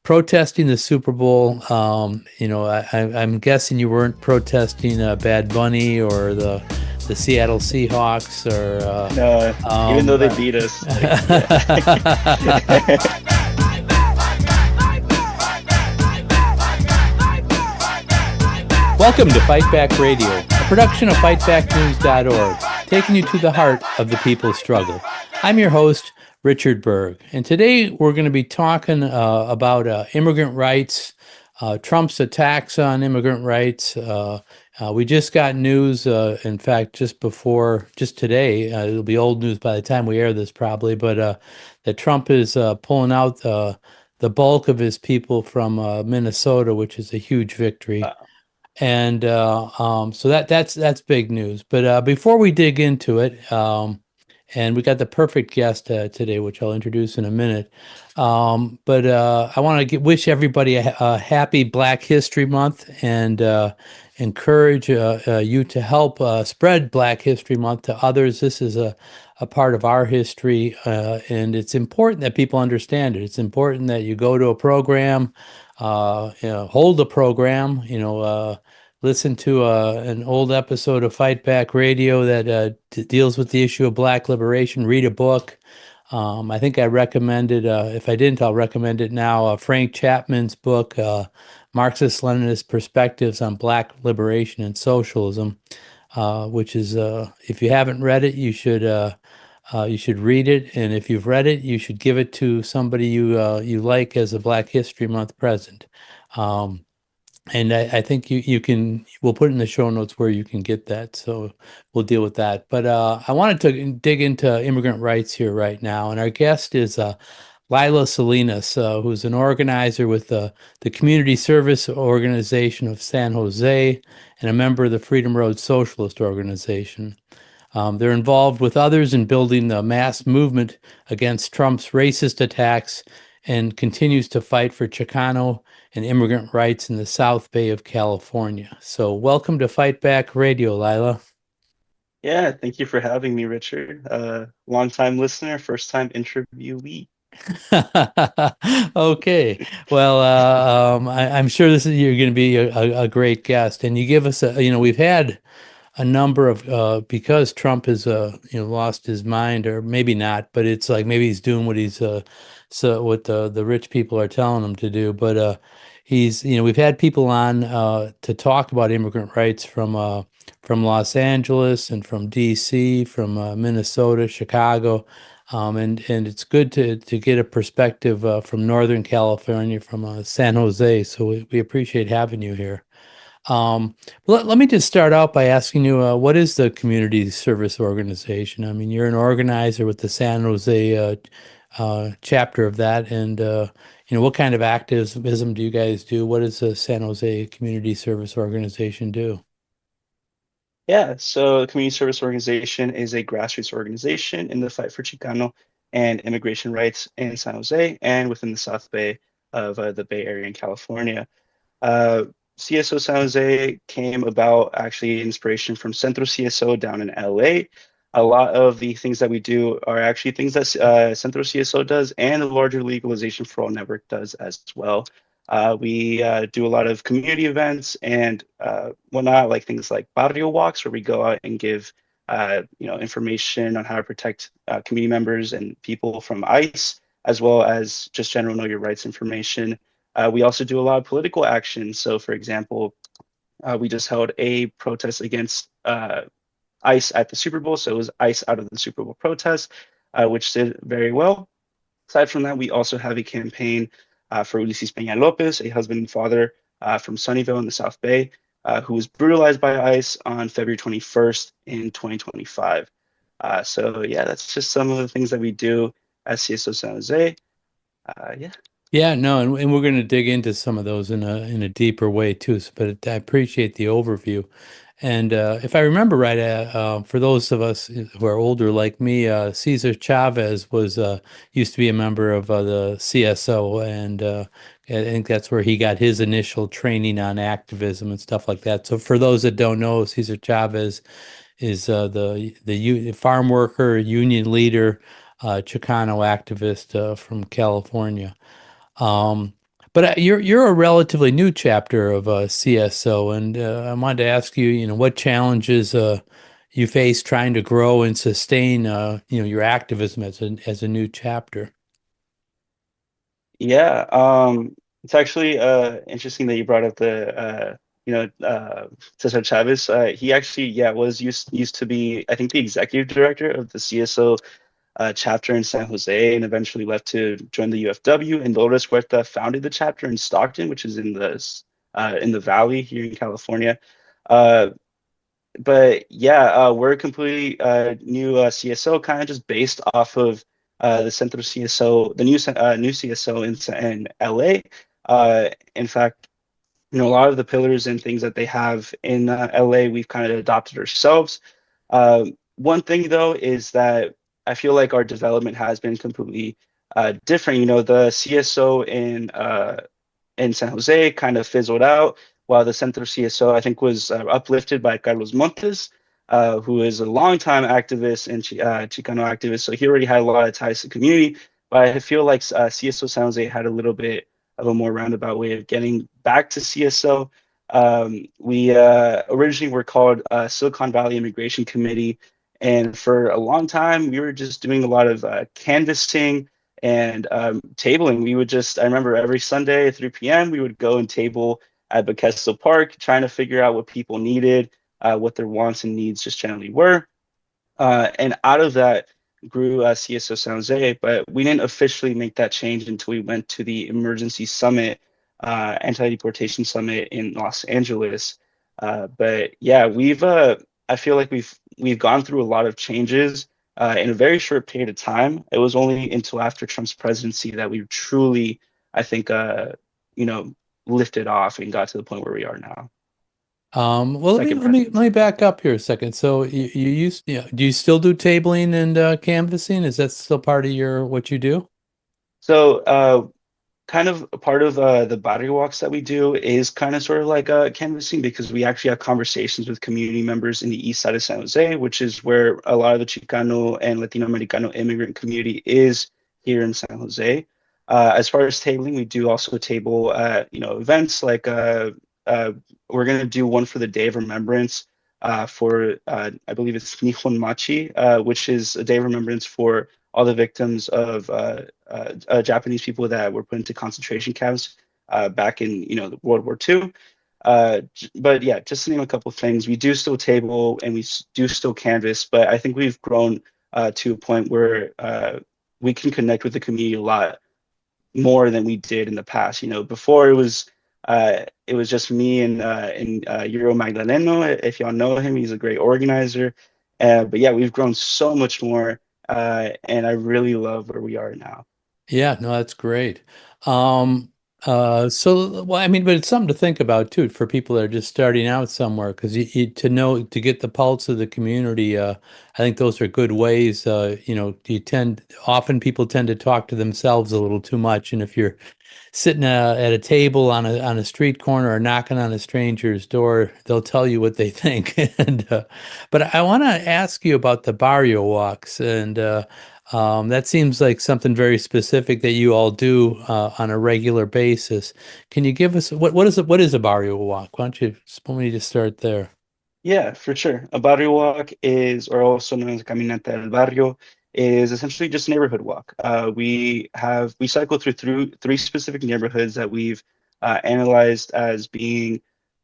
protesting the Super Bowl. I'm guessing you weren't protesting Bad Bunny or the Seattle Seahawks or. No, even though they beat us, like, yeah. Welcome to Fight Back Radio, a production of FightBackNews.org, taking you to the heart of the people's struggle. I'm your host, Richard Berg, and today we're going to be talking about immigrant rights, Trump's attacks on immigrant rights. We just got news, in fact, just today, it'll be old news by the time we air this probably, but that Trump is pulling out the bulk of his people from Minnesota, which is a huge victory. And so that's big news. But before we dig into it, and we got the perfect guest today, which I'll introduce in a minute. But I want to wish everybody a happy Black History Month and encourage you to help spread Black History Month to others. This is a part of our history, and it's important that people understand it. It's important that you go to a program, hold a program, listen to an old episode of Fight Back Radio that deals with the issue of Black liberation. Read a book. I think I recommended, if I didn't, I'll recommend it now. Frank Chapman's book, Marxist-Leninist Perspectives on Black Liberation and Socialism, which is, if you haven't read it, you should read it. And if you've read it, you should give it to somebody you like as a Black History Month present. And I think we'll put it in the show notes where you can get that. So we'll deal with that. But I wanted to dig into immigrant rights here right now. And our guest is Lyla Salinas, who's an organizer with the Community Service Organization of San Jose and a member of the Freedom Road Socialist Organization. They're involved with others in building the mass movement against Trump's racist attacks and continues to fight for Chicano and immigrant rights in the South Bay of California. So welcome to Fight Back Radio, Lyla. Yeah, thank you for having me, Richard. Long-time listener, first-time interviewee. Okay. Well, I'm sure you're going to be a great guest, and you give us we've had a number of because Trump has lost his mind, or maybe not, but it's like maybe he's doing what what the rich people are telling him to do. But we've had people on to talk about immigrant rights from Los Angeles and from DC, from Minnesota, Chicago. And it's good to get a perspective from Northern California, from San Jose. So we appreciate having you here. Let me just start out by asking you, what is the Community Service Organization? I mean, you're an organizer with the San Jose chapter of that, and what kind of activism do you guys do? What does the San Jose Community Service Organization do? Yeah, so the Community Service Organization is a grassroots organization in the fight for Chicano and immigration rights in San Jose and within the South Bay of the Bay Area in California. CSO San Jose came about actually inspiration from Centro CSO down in LA. A lot of the things that we do are actually things that Centro CSO does and the larger Legalization for All network does as well. We do a lot of community events and whatnot, like things like barrio walks, where we go out and give information on how to protect community members and people from ICE, as well as just general know your rights information. We also do a lot of political action. So, for example, we just held a protest against ICE at the Super Bowl. So it was ICE out of the Super Bowl protest, which did very well. Aside from that, we also have a campaign for Ulises Peña Lopez, a husband and father from Sunnyvale in the South Bay, who was brutalized by ICE on February 21st in 2025. So yeah, that's just some of the things that we do at CSO San Jose. Yeah. Yeah, no, and we're going to dig into some of those in a deeper way too. But I appreciate the overview. And if I remember right, for those of us who are older like me, Cesar Chavez used to be a member of the CSO, and I think that's where he got his initial training on activism and stuff like that. So for those that don't know, Cesar Chavez is the farm worker, union leader, Chicano activist from California. But But you're a relatively new chapter of CSO, and I wanted to ask you, what challenges you face trying to grow and sustain, your activism as a new chapter. Yeah, it's actually interesting that you brought up the you know Cesar Chavez. He actually was used to be, I think, the executive director of the CSO chapter in San Jose, and eventually left to join the UFW. And Dolores Huerta founded the chapter in Stockton, which is in the Valley here in California. Uh, but yeah, we're a completely new CSO, kind of just based off of the Centro CSO, the new CSO in LA. In fact, a lot of the pillars and things that they have in LA, we've kind of adopted ourselves. One thing though is that I feel like our development has been completely different. The CSO in San Jose kind of fizzled out, while the Centro CSO, I think, was uplifted by Carlos Montes, who is a longtime activist and Chicano activist. So he already had a lot of ties to the community. But I feel like CSO San Jose had a little bit of a more roundabout way of getting back to CSO. We originally were called Silicon Valley Immigration Committee. And for a long time, we were just doing a lot of canvassing and tabling. I remember every Sunday at 3 p.m., we would go and table at Bethesda Park, trying to figure out what people needed, what their wants and needs just generally were. And out of that grew CSO San Jose, but we didn't officially make that change until we went to the Emergency Summit, Anti-Deportation Summit in Los Angeles. But yeah, I feel like we've gone through a lot of changes in a very short period of time. It was only until after Trump's presidency that we truly, I think, you know, lifted off and got to the point where we are now. Well, Second let me presidency. back up here a second. So do you still do tabling and canvassing? Is that still part of your what you do? So, kind of a part of the body walks that we do is kind of sort of like canvassing, because we actually have conversations with community members in the east side of San Jose, which is where a lot of the Chicano and Latino Americano immigrant community is here in San Jose. As far as tabling, we do also table events like uh, we're going to do one for the Day of Remembrance for I believe it's Nihon Machi, which is a day of remembrance for all the victims of Japanese people that were put into concentration camps back in World War II. But yeah, just to name a couple of things, we do still table and do still canvas, but I think we've grown to a point where we can connect with the community a lot more than we did in the past. Before it was just me and Euro Magdaleno. If y'all know him, he's a great organizer. But yeah, we've grown so much more, and I really love where we are now. Yeah, no, that's great. Um, well, I mean, but it's something to think about too for people that are just starting out somewhere, because to get the pulse of the community. I think those are good ways. Often people tend to talk to themselves a little too much, and if you're sitting at a table on a street corner or knocking on a stranger's door, they'll tell you what they think. And but I want to ask you about the barrio walks, and that seems like something very specific that you all do on a regular basis. Can you give us what is a barrio walk? Why don't you let me just start there? Yeah, for sure. A barrio walk is, or also known as Caminata del Barrio, is essentially just a neighborhood walk. We cycle through three specific neighborhoods that we've analyzed as being,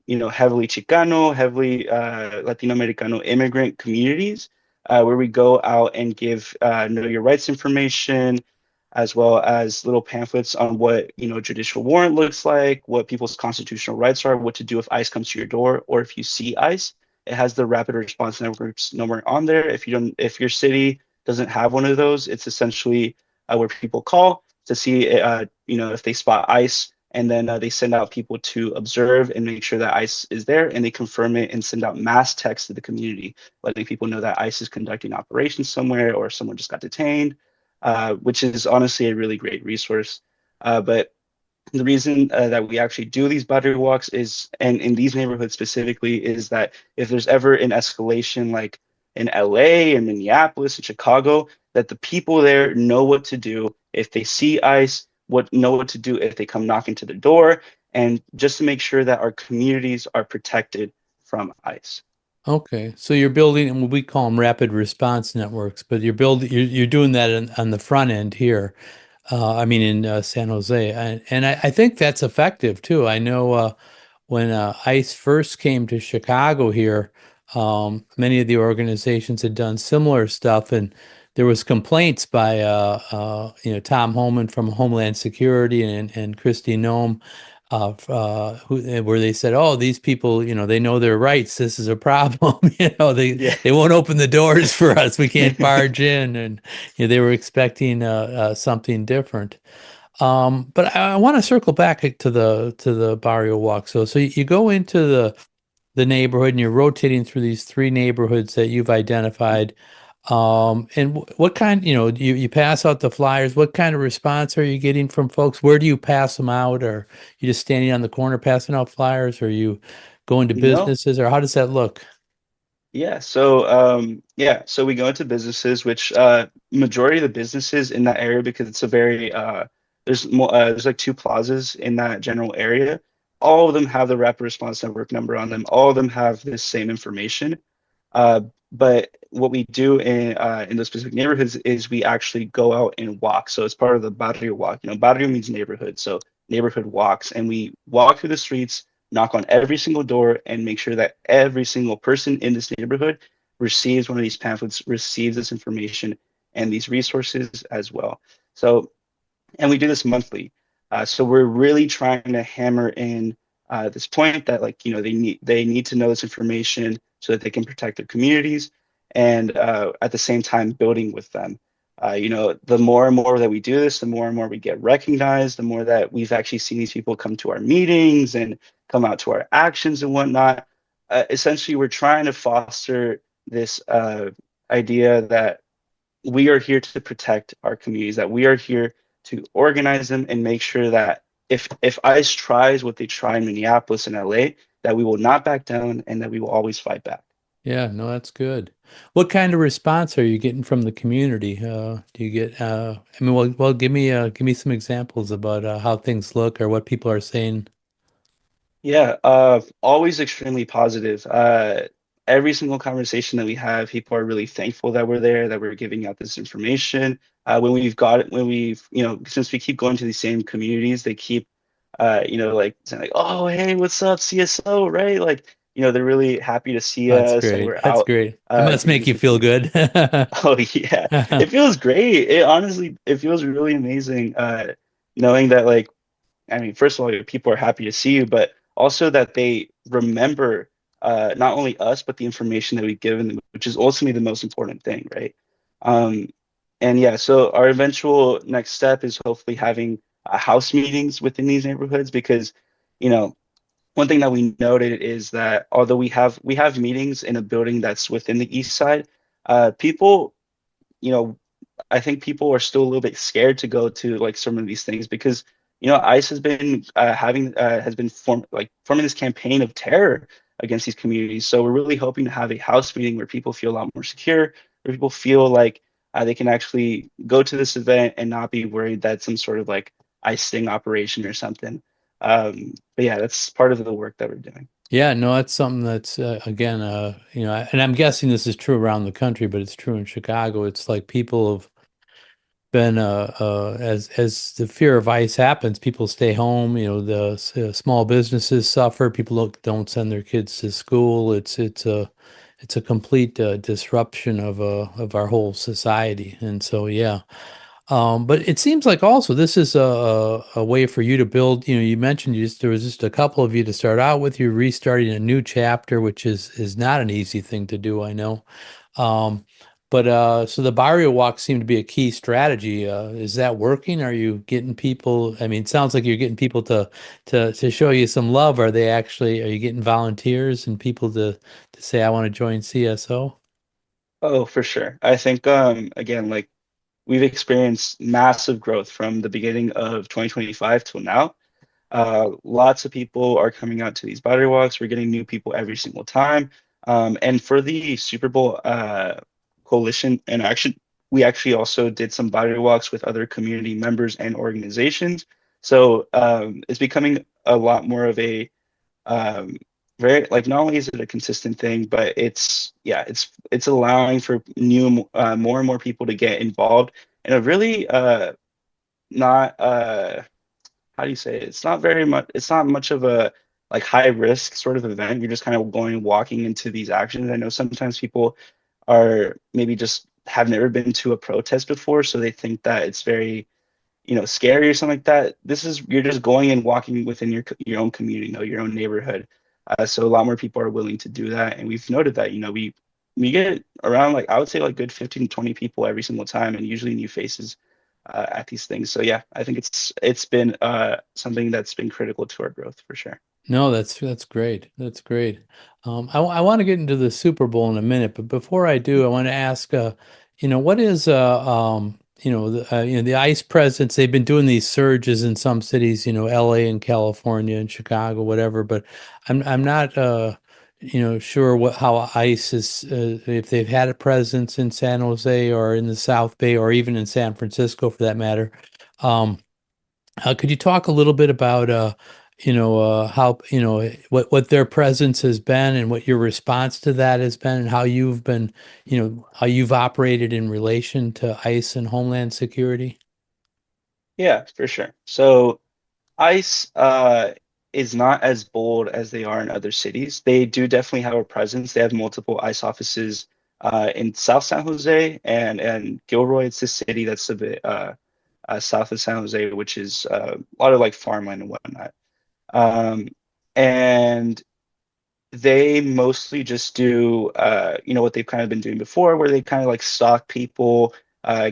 heavily Chicano, heavily Latino Americano immigrant communities, where we go out and give know your rights information, as well as little pamphlets on what judicial warrant looks like, what people's constitutional rights are, what to do if ICE comes to your door, or if you see ICE. It has the rapid response networks nowhere on there. If your city doesn't have one of those, it's essentially where people call to see, if they spot ICE, and then they send out people to observe and make sure that ICE is there, and they confirm it and send out mass text to the community, letting people know that ICE is conducting operations somewhere or someone just got detained, which is honestly a really great resource. But the reason that we actually do these boundary walks is, and in these neighborhoods specifically, is that if there's ever an escalation like in LA and Minneapolis and Chicago, that the people there know what to do if they see ICE, what to do if they come knocking to the door, and just to make sure that our communities are protected from ICE. Okay, so you're building, and we call them rapid response networks, but you're doing that on the front end here. I mean, in San Jose, and I think that's effective too. I know when ICE first came to Chicago here, many of the organizations had done similar stuff, and there was complaints by Tom Homan from Homeland Security and Christy Nome, where they said, "Oh, these people, they know their rights. This is a problem. Yeah. They won't open the doors for us. We can't barge in." And they were expecting something different. But I want to circle back to the barrio walk. So you go into the neighborhood and you're rotating through these three neighborhoods that you've identified. And what kind, you pass out the flyers. What kind of response are you getting from folks? Where do you pass them out? Or you just standing on the corner passing out flyers? Or you going to No. businesses? Or how does that look? So we go into businesses, which majority of the businesses in that area, because it's a very there's like two plazas in that general area. All of them have the rapid response network number on them. All of them have this same information. Uh, but what we do in those specific neighborhoods is we actually go out and walk. So it's part of the barrio walk. Barrio means neighborhood. So neighborhood walks, and we walk through the streets, knock on every single door, and make sure that every single person in this neighborhood receives one of these pamphlets, receives this information and these resources as well. So, and we do this monthly. So we're really trying to hammer in this point that, like, they need to know this information so that they can protect their communities, and at the same time building with them. The more and more that we do this, the more and more we get recognized, the more that we've actually seen these people come to our meetings and come out to our actions and whatnot. Essentially, we're trying to foster this idea that we are here to protect our communities, that we are here to organize them and make sure that if ICE tries what they try in Minneapolis and LA, that we will not back down and that we will always fight back. Yeah, no, that's good. What kind of response are you getting from the community? Do you get, I mean, well, give me some examples about how things look or what people are saying. Yeah, always extremely positive. Every single conversation that we have, people are really thankful that we're there, that we're giving out this information. Since we keep going to these same communities, they keep, like saying like, "Oh, hey, what's up, CSO?" Right? Like, they're really happy to see That's us, that great. we're That's out, great. It must doing make this you with feel you. good. Oh yeah, it feels great. It honestly, it feels really amazing, knowing that, like, I mean, first of all, people are happy to see you, but also that they remember not only us, but the information that we've given them, which is ultimately the most important thing, right? Um, and yeah, so our eventual next step is hopefully having house meetings within these neighborhoods, because, you know, one thing that we noted is that although we have meetings in a building that's within the east side, people, you know, I think people are still a little bit scared to go to like some of these things, because ICE has been forming this campaign of terror against these communities. So we're really hoping to have a house meeting where people feel a lot more secure, where people feel like they can actually go to this event and not be worried that some sort of like ICE sting operation or something. But yeah, that's part of the work that we're doing. Yeah, no, that's something that's again, and I'm guessing this is true around the country, but it's true in Chicago. It's like people have been as the fear of ICE happens, people stay home. The small businesses suffer. People don't send their kids to school. It's a complete disruption of our whole society. And so yeah. But it seems like also this is a way for you to build. You mentioned there was just a couple of you to start out with. You're restarting a new chapter, which is not an easy thing to do, I know. Um, but so the barrio walk seemed to be a key strategy. Is that working? Are you getting people? I mean, it sounds like you're getting people to show you some love. Are you getting volunteers and people to say, I want to join CSO? Oh, for sure. I think again, like, we've experienced massive growth from the beginning of 2025 till now. Lots of people are coming out to these battery walks. We're getting new people every single time. And for the Super Bowl coalition and action we actually also did some body walks with other community members and organizations. So it's becoming a lot more of a um, very like not only is it a consistent thing, but it's allowing for more and more people to get involved in a really not how do you say it? It's not very much it's not much of a like high risk sort of event. You're just kind of going walking into these actions. I know sometimes people are maybe just have never been to a protest before, so they think that it's very scary or something like that. This is you're just going and walking within your own community, your own neighborhood. So a lot more people are willing to do that, and we've noted that we get around like I would say like good 15 to 20 people every single time, and usually new faces at these things. So yeah, I think it's been something that's been critical to our growth for sure. No, that's great. That's great. I want to get into the Super Bowl in a minute, but before I do, I want to ask, what is the ICE presence? They've been doing these surges in some cities, LA and California and Chicago, whatever. But I'm not, sure what how ICE is if they've had a presence in San Jose or in the South Bay or even in San Francisco for that matter. Um, could you talk a little bit about how what their presence has been and what your response to that has been and how you've been, how you've operated in relation to ICE and Homeland Security? Yeah, for sure. So ICE is not as bold as they are in other cities. They do definitely have a presence. They have multiple ICE offices in South San Jose and Gilroy. It's the city that's a bit south of San Jose, which is a lot of like farmland and whatnot. Um, and they mostly just do what they've kind of been doing before, where they kind of like stalk people,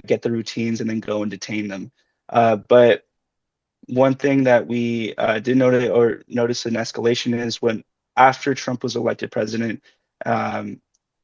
get the routines, and then go and detain them. But one thing that we did notice an escalation is when after Trump was elected president, um,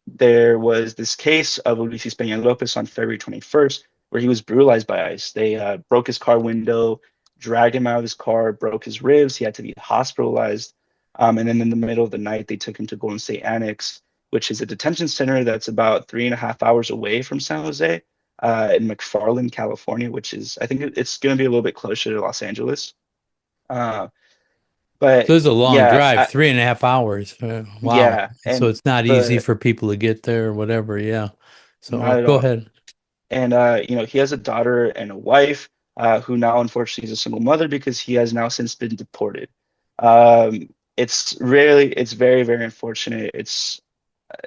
there was this case of Ulises Peña Lopez on February 21st where he was brutalized by ICE. They broke his car window, dragged him out of his car, broke his ribs. He had to be hospitalized. And then in the middle of the night, they took him to Golden State Annex, which is a detention center that's about 3.5 hours away from San Jose in McFarland, California, which is, I think it's going to be a little bit closer to Los Angeles. Uh, So but it's a long yeah, drive, 3.5 hours. Wow. yeah, So and it's not easy the for people to get there or whatever. Yeah. So not at go all. ahead. And he has a daughter and a wife who now unfortunately is a single mother because he has now since been deported. It's very, very unfortunate. It's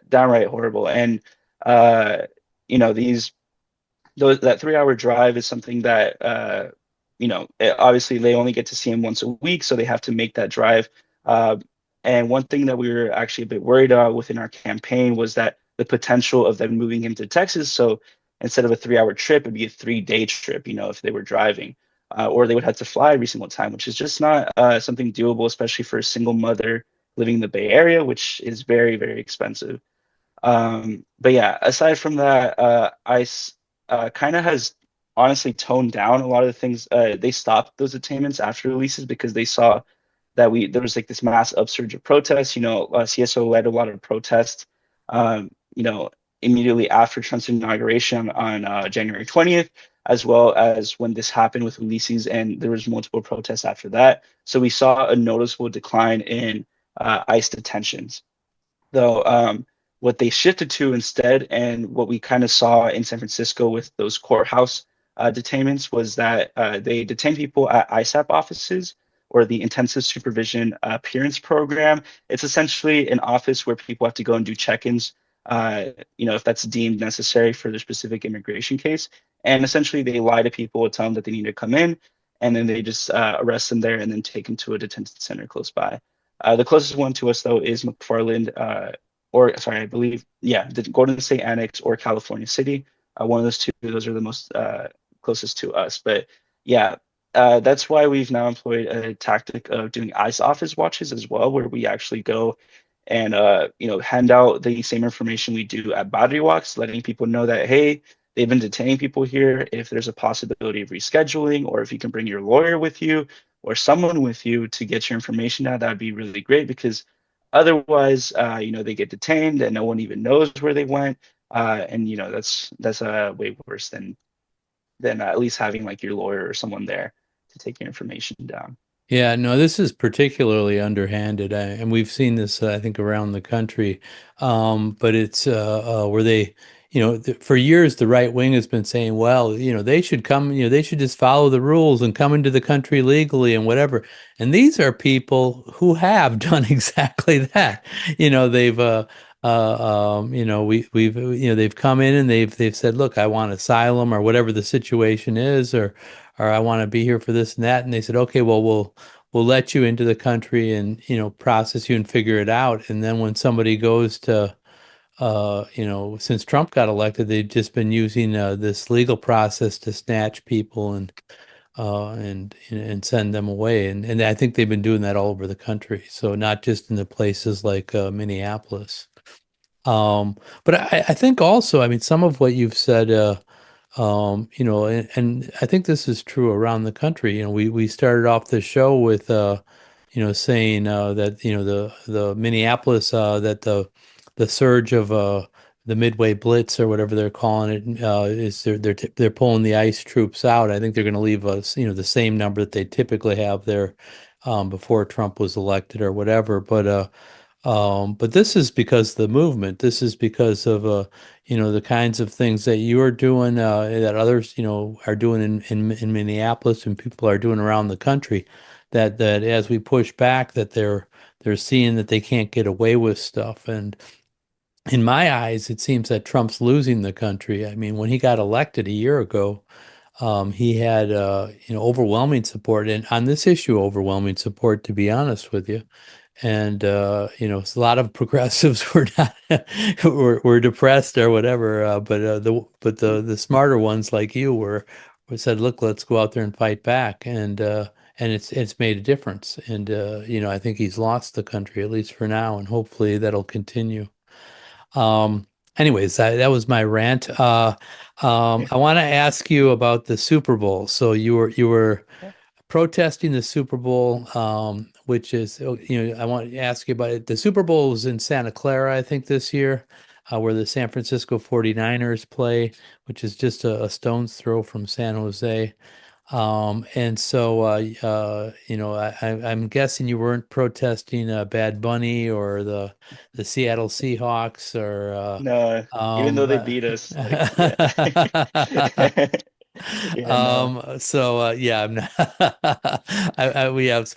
downright horrible. And uh, these that 3 hour drive is something that obviously they only get to see him once a week, so they have to make that drive. Uh, and one thing that we were actually a bit worried about within our campaign was that the potential of them moving him to Texas. So instead of a 3 hour trip, it'd be a 3 day trip, if they were driving. Or they would have to fly every single time, which is just not something doable, especially for a single mother living in the Bay Area, which is very, very expensive. But yeah, aside from that, ICE kind of has honestly toned down a lot of the things. They stopped those attainments after releases because they saw that there was like this mass upsurge of protests. CSO led a lot of protests. Um, you know, immediately after Trump's inauguration on January 20th, as well as when this happened with releases, and there was multiple protests after that. So we saw a noticeable decline in ICE detentions though what they shifted to instead and what we kind of saw in San Francisco with those courthouse detainments was that they detain people at ISAP offices or the Intensive Supervision Appearance Program. It's essentially an office where people have to go and do check-ins, if that's deemed necessary for their specific immigration case. And essentially they lie to people, tell them that they need to come in, and then they just arrest them there and then take them to a detention center close by. The closest one to us, though, is McFarland, or sorry, I believe, yeah, the Golden State Annex or California City. One of those two, those are the most closest to us. But yeah, that's why we've now employed a tactic of doing ICE office watches as well, where we actually go and hand out the same information we do at battery walks, letting people know that hey, they've been detaining people here. If there's a possibility of rescheduling, or if you can bring your lawyer with you or someone with you to get your information out, that'd be really great because otherwise, they get detained and no one even knows where they went. And that's way worse than at least having like your lawyer or someone there to take your information down. Yeah, no, this is particularly underhanded, and we've seen this, I think, around the country. But it's where they, for years the right wing has been saying, well, they should come, they should just follow the rules and come into the country legally and whatever. And these are people who have done exactly that. They've, they've come in and they've said, look, I want asylum or whatever the situation is, or I want to be here for this and that. And they said, okay, well, we'll let you into the country and, process you and figure it out. And then when somebody goes to, since Trump got elected, they've just been using this legal process to snatch people and send them away. And I think they've been doing that all over the country. So not just in the places like Minneapolis. Um, but I think also, I mean, some of what you've said, and I think this is true around the country. We started off the show with, saying that the Minneapolis that the surge of the Midway Blitz or whatever they're calling it is they're pulling the ICE troops out. I think they're going to leave us the same number that they typically have there before Trump was elected or whatever. But this is because of the movement. This is because of the kinds of things that you are doing, that others, are doing in Minneapolis and people are doing around the country. That as we push back, that they're seeing that they can't get away with stuff. And in my eyes, it seems that Trump's losing the country. I mean, when he got elected a year ago, he had overwhelming support, and on this issue, overwhelming support, to be honest with you. And a lot of progressives were not were depressed or whatever. But the smarter ones like you were said, look, let's go out there and fight back. And it's made a difference. And I think he's lost the country at least for now, and hopefully that'll continue. Um, Anyways, that was my rant. I want to ask you about the Super Bowl. So you were protesting the Super Bowl, which is, I want to ask you about it. The Super Bowl was in Santa Clara, I think, this year, where the San Francisco 49ers play, which is just a stone's throw from San Jose. And so, I'm guessing you weren't protesting Bad Bunny or the Seattle Seahawks or No, even though um, they uh, beat us, like yeah. Yeah, no. so yeah, I'm not. We have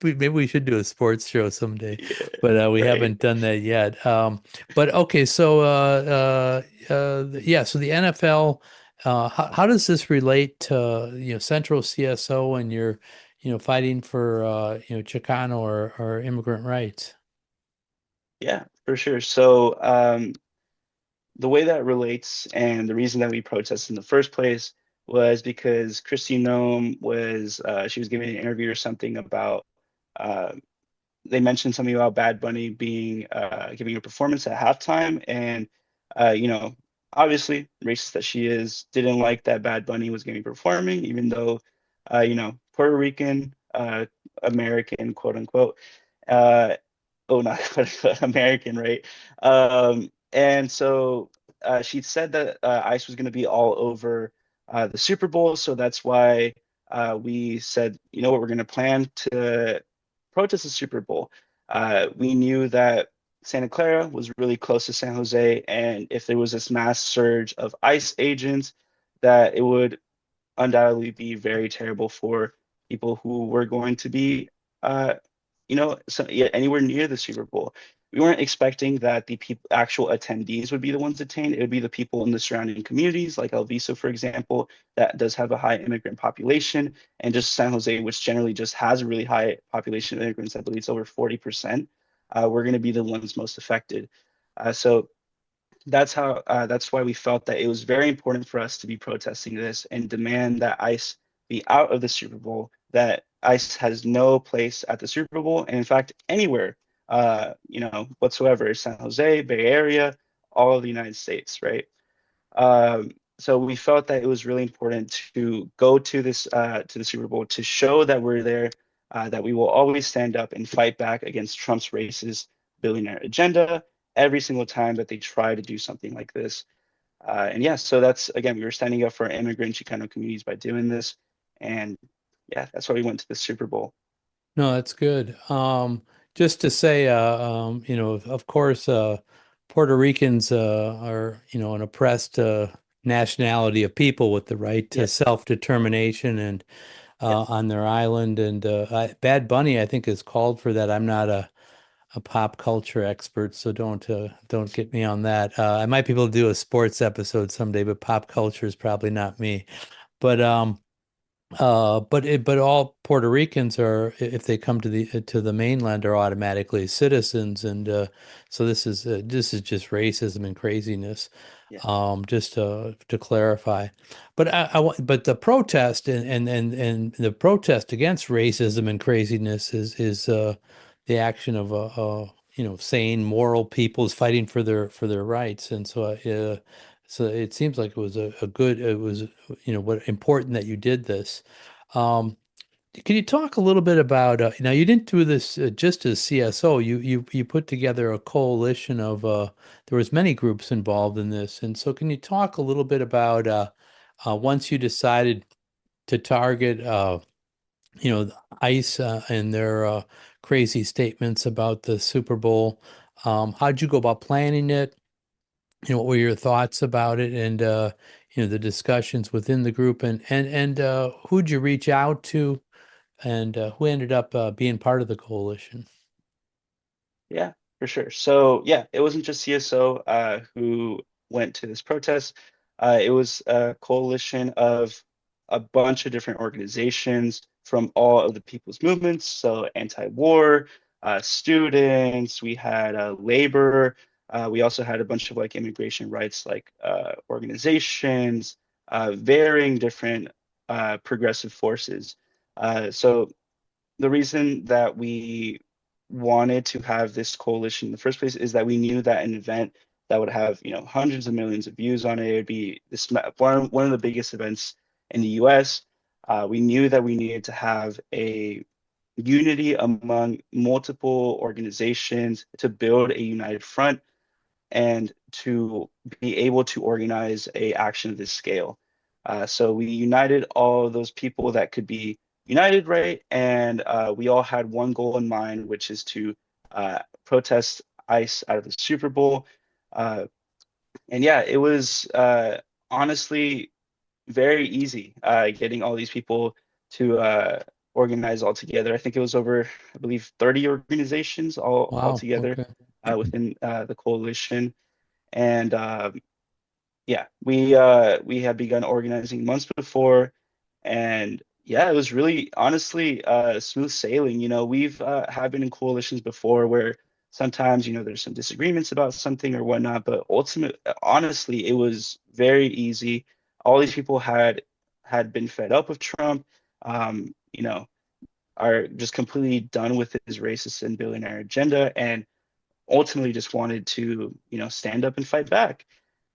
maybe we should do a sports show someday, Yeah, but we right. haven't done that yet. But okay, so yeah, so the NFL. How does this relate to Central CSO and your fighting for Chicano or immigrant rights? Yeah, for sure. So, the way that relates and the reason that we protested in the first place was because Christy Nome she was giving an interview or something about uh, they mentioned something about Bad Bunny being giving a performance at halftime, and you know, obviously, racist that she is, didn't like that Bad Bunny was going to be performing, even though Puerto Rican American, quote unquote. Uh, oh, not quote unquote, American, right? And so she said that ICE was going to be all over the Super Bowl, so that's why we said, you know what, we're going to plan to protest the Super Bowl. We knew that Santa Clara was really close to San Jose, and if there was this mass surge of ICE agents, that it would undoubtedly be very terrible for people who were going to be, uh, yeah, anywhere near the Super Bowl. We weren't expecting that the people, actual attendees would be the ones detained. It would be the people in the surrounding communities, like El Viso, for example, that does have a high immigrant population, and just San Jose, which generally just has a really high population of immigrants. I believe it's over 40%. We're going to be the ones most affected. So that's why we felt that it was very important for us to be protesting this and demand that ICE be out of the Super Bowl, that ICE has no place at the Super Bowl, and in fact anywhere, whatsoever, San Jose, Bay Area, all of the United States, right? So we felt that it was really important to go to the Super Bowl to show that we're there, that we will always stand up and fight back against Trump's racist billionaire agenda, every single time that they try to do something like this. And yeah, so that's again, we were standing up for immigrant Chicano communities by doing this. And yeah, that's why we went to the Super Bowl. No, that's good. Just to say, of course, Puerto Ricans are, an oppressed nationality of people with the right to Yeah, self-determination and yeah, on their island. And Bad Bunny, I think, is called for that. I'm not a pop culture expert, so don't get me on that. I might be able to do a sports episode someday, but pop culture is probably not me. But but all Puerto Ricans are, if they come to the mainland, are automatically citizens, and so this is just racism and craziness. yeah, Just to clarify, but the protest and the protest against racism and craziness is the action of sane, moral peoples fighting for their rights, and so it seems like it was a good it was what important that you did this. Um, can you talk a little bit about now you didn't do this just as CSO. You put together a coalition of there was many groups involved in this. And so can you talk a little bit about once you decided to target ICE and their crazy statements about the Super Bowl, how'd you go about planning it? What were your thoughts about it, and the discussions within the group, and who'd you reach out to, and who ended up being part of the coalition? yeah, for sure. So yeah, it wasn't just CSO who went to this protest. It was a coalition of a bunch of different organizations from all of the people's movements. So anti-war, students, we had labor, we also had a bunch of like immigration rights like organizations, varying different progressive forces. So the reason that we wanted to have this coalition in the first place is that we knew that an event that would have, hundreds of millions of views on it, it would be one of the biggest events in the US. We knew that we needed to have a unity among multiple organizations to build a united front and to be able to organize a action of this scale. So we united all of those people that could be united, right? And we all had one goal in mind, which is to protest ICE out of the Super Bowl. Uh, and yeah, it was honestly very easy getting all these people to organize all together. I think it was over, I believe, 30 organizations all Wow. together Okay. within the coalition. And yeah, we had begun organizing months before, and yeah, it was really honestly smooth sailing. We've have been in coalitions before where sometimes there's some disagreements about something or whatnot, but honestly, it was very easy. All these people had been fed up with Trump, are just completely done with his racist and billionaire agenda, and ultimately just wanted to stand up and fight back.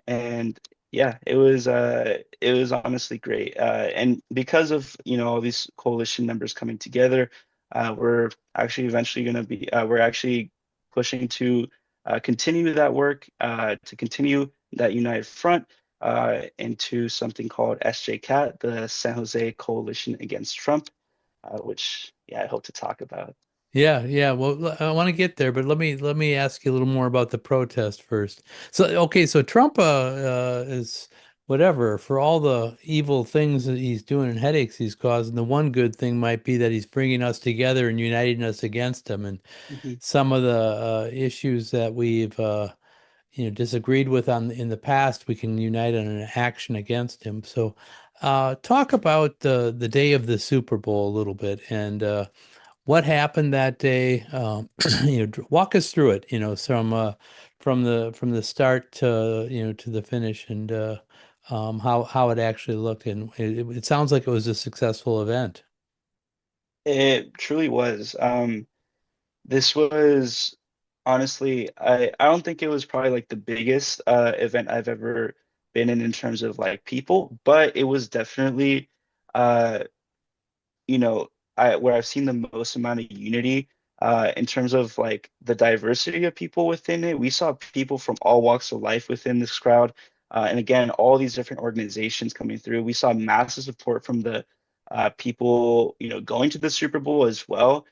And yeah, it was honestly great. And because of all these coalition members coming together, we're actually eventually going to be we're actually pushing to continue that work, to continue that united front into something called SJCAT, the San Jose Coalition Against Trump, which yeah, I hope to talk about. Yeah, yeah. Well, I want to get there, but let me ask you a little more about the protest first. So, okay, so Trump is whatever for all the evil things that he's doing and headaches he's causing. The one good thing might be that he's bringing us together and uniting us against him. And Mhm. some of the issues that we've disagreed with on in the past, we can unite on an action against him. So, talk about the day of the Super Bowl a little bit and. What happened that day? Walk us through it. From the start to the finish, and how it actually looked. And it sounds like it was a successful event. It truly was. This was honestly, I don't think it was probably like the biggest event I've ever been in terms of like people, but it was definitely uh, you know, where I've seen the most amount of unity In terms of like the diversity of people within it, we saw people from all walks of life within this crowd. And again, all these different organizations coming through. We saw massive support from the people, going to the Super Bowl as well.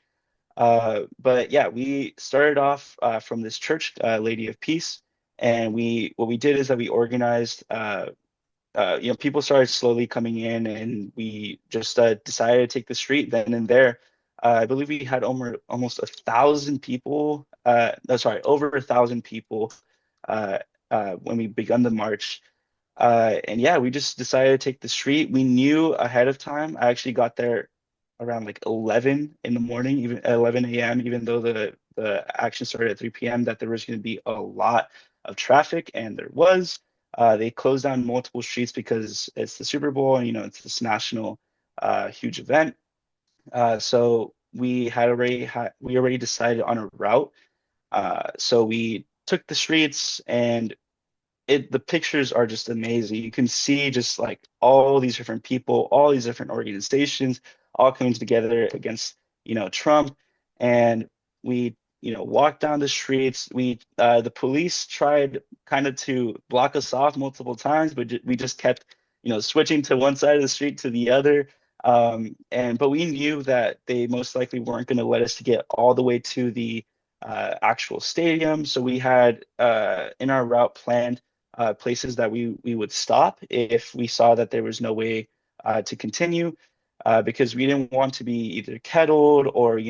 But yeah, we started off from this church, Lady of Peace, and we what we did is that we organized. People started slowly coming in, and we just decided to take the street then and there. I believe we had almost 1,000 people. No, sorry, over 1,000 people uh, when we begun the march. And yeah, we just decided to take the street. We knew ahead of time. I actually got there around like 11 in the morning, even 11 a.m., even though the action started at 3 p.m., that there was going to be a lot of traffic, and there was. They closed down multiple streets because it's the Super Bowl and it's this national huge event. So we already decided on a route. So we took the streets, and the pictures are just amazing. You can see just like all these different people, all these different organizations all coming together against, Trump. And we, walked down the streets. The police tried kind of to block us off multiple times, but we just kept, switching to one side of the street to the other. But we knew that they most likely weren't going to let us to get all the way to the actual stadium. So we had in our route planned places that we would stop if we saw that there was no way to continue, because we didn't want to be either kettled or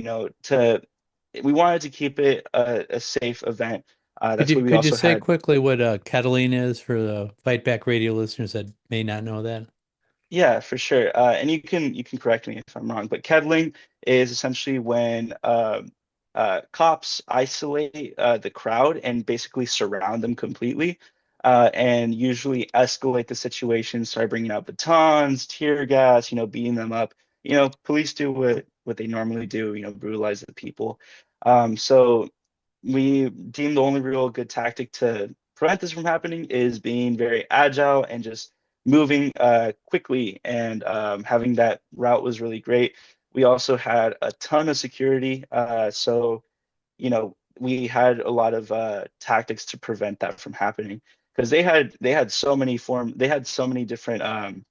we wanted to keep it a safe event. Could That's you why we could you also say had. quickly what kettling is for the Fight Back Radio listeners that may not know that? Yeah, for sure. And you can correct me if I'm wrong, but kettling is essentially when cops isolate the crowd and basically surround them completely, and usually escalate the situation, start bringing out batons, tear gas, beating them up. Police do what they normally do, brutalize the people. So we deem the only real good tactic to prevent this from happening is being very agile and just moving quickly. And having that route was really great. We also had a ton of security. So, we had a lot of tactics to prevent that from happening, because they had so many different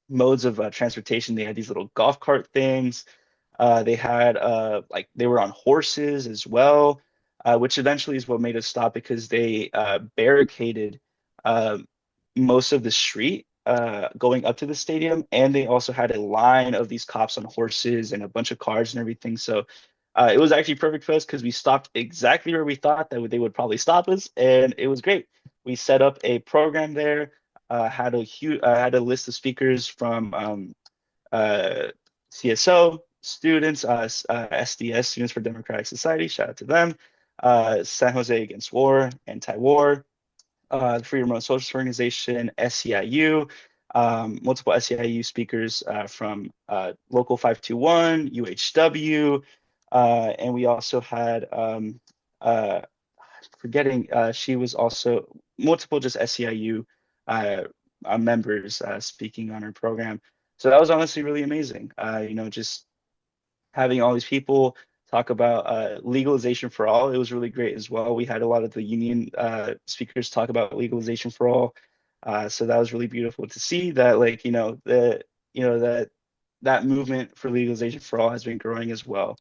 modes of transportation. They had these little golf cart things. They had like they were on horses as well, which eventually is what made us stop, because they barricaded uh, most of the street going up to the stadium, and they also had a line of these cops on horses and a bunch of cars and everything. So it was actually perfect for us, because we stopped exactly where we thought that they would probably stop us, and it was great. We set up a program there, had a list of speakers from uh, CSO students, SDS, Students for Democratic Society, shout out to them, San Jose Against War, Anti-War, the Freedom of Socialist Organization, SEIU, multiple SEIU speakers from Local 521, UHW, and we also had, uh, forgetting, she was also multiple just SEIU uh, members speaking on our program. So that was honestly really amazing. Just having all these people talk about legalization for all. It was really great as well. We had a lot of the union speakers talk about legalization for all. So that was really beautiful to see that, like, that movement for legalization for all has been growing as well.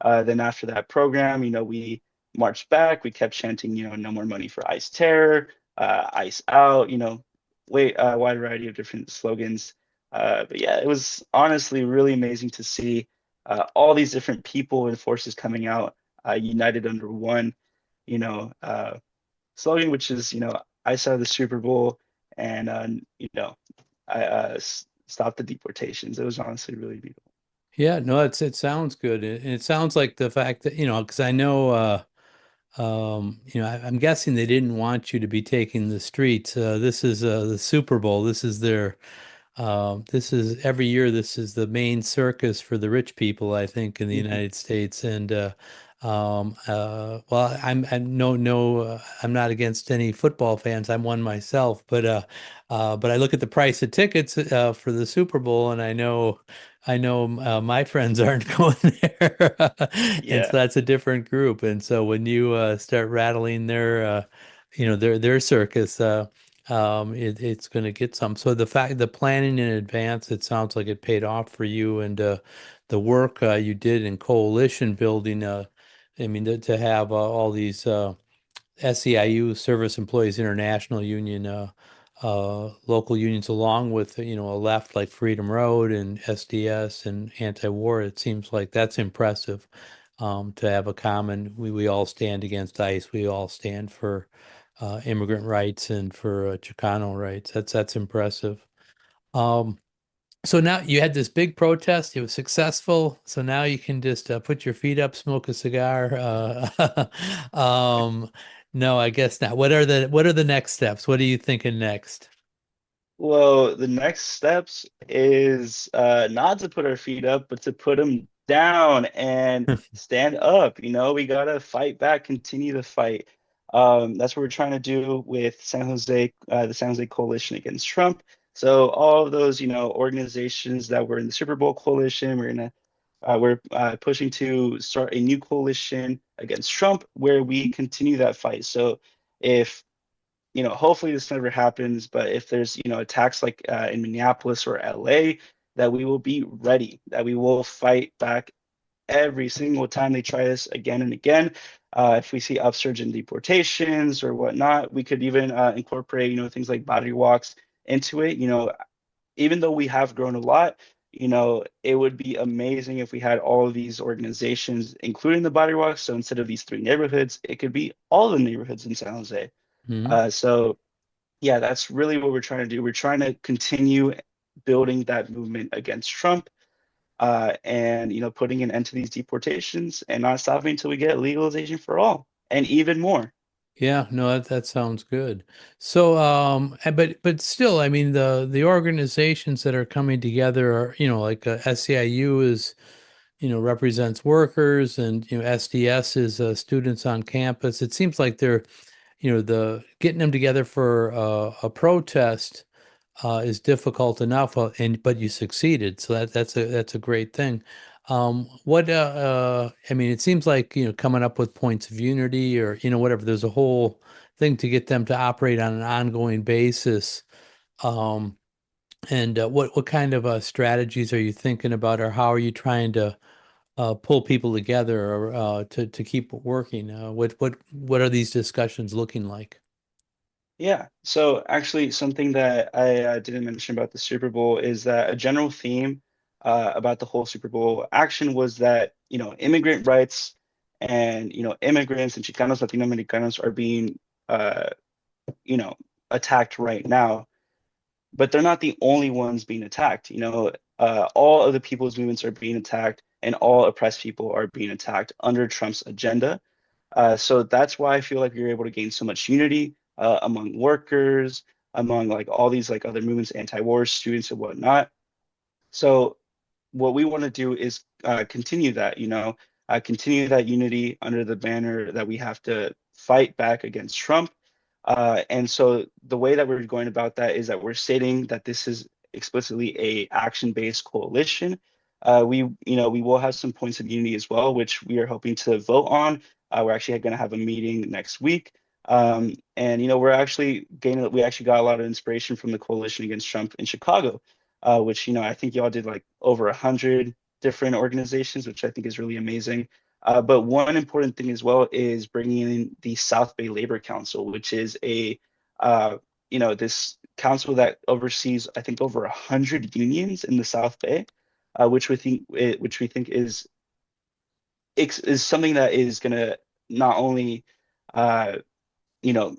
Then after that program, we marched back. We kept chanting, no more money for ICE terror, ICE out, wide variety of different slogans. But yeah, it was honestly really amazing to see all these different people and forces coming out, united under one, you know, uh, slogan, which is, I saw the Super Bowl, and, I stopped the deportations. It was honestly really beautiful. Yeah, no, it sounds good. And it sounds like the fact that, because I know I'm guessing they didn't want you to be taking the streets. This is the Super Bowl. This is every year. This is the main circus for the rich people, I think, in the United States. And Well, I'm no no I'm not against any football fans. I'm one myself, but I look at the price of tickets for the Super Bowl, and I know my friends aren't going there, and Yeah. so that's a different group. And so when you start rattling their circus, it's going to get some. So the planning in advance, it sounds like it paid off for you, and the work you did in coalition building. I mean, to have all these SEIU, Service Employees International Union, local unions, along with a left like Freedom Road and SDS and anti-war, it seems like that's impressive. To have a common, we all stand against ICE. We all stand for immigrant rights and for Chicano rights. That's impressive. Um, so now you had this big protest. It was successful. So now you can just put your feet up, smoke a cigar. Um, no, I guess not. What are the next steps? What are you thinking next? Well, the next steps is not to put our feet up, but to put them down and stand up. We gotta fight back, continue to fight. That's what we're trying to do with San Jose, the San Jose Coalition Against Trump. So all of those, organizations that were in the Super Bowl coalition, we're pushing to start a new coalition against Trump, where we continue that fight. So if hopefully this never happens, but if there's, attacks like in Minneapolis or LA, that we will be ready, that we will fight back every single time they try this again and again. If we see upsurge in deportations or whatnot, we could even incorporate, things like body walks into it. Even though we have grown a lot, it would be amazing if we had all of these organizations, including the body walks. So instead of these three neighborhoods, it could be all the neighborhoods in San Jose. Mhm. So yeah, that's really what we're trying to do. We're trying to continue building that movement against Trump, and putting an end to these deportations and not stopping until we get legalization for all and even more. Yeah, no, that sounds good. So, but still, I mean, the organizations that are coming together are, like SEIU is, represents workers, and SDS is students on campus. It seems like they're the getting them together for a protest is difficult enough, and but you succeeded, so that's a great thing. I mean, it seems like coming up with points of unity, or whatever. There's a whole thing to get them to operate on an ongoing basis. Um, and what kind of strategies are you thinking about, or how are you trying to pull people together, or to keep working? What are these discussions looking like? Yeah. So actually, something that I didn't mention about the Super Bowl is that a general theme about the whole Super Bowl action was that, immigrant rights and, immigrants and Chicanos, Latinoamericanos are being, uh, you know, attacked right now, but they're not the only ones being attacked. All of the people's movements are being attacked, and all oppressed people are being attacked under Trump's agenda. So that's why I feel like we were able to gain so much unity among workers, among like all these like other movements, anti-war students and whatnot. So what we want to do is continue that, continue that unity under the banner that we have to fight back against Trump. And so the way that we're going about that is that we're stating that this is explicitly a action-based coalition. We will have some points of unity as well, which we are hoping to vote on. We're actually going to have a meeting next week. And we actually got a lot of inspiration from the coalition against Trump in Chicago, which I think y'all did like over 100 different organizations, which I think is really amazing. But one important thing as well is bringing in the South Bay Labor Council, which is this council that oversees, I think, over 100 unions in the South Bay, which we think is something that is going to not only uh,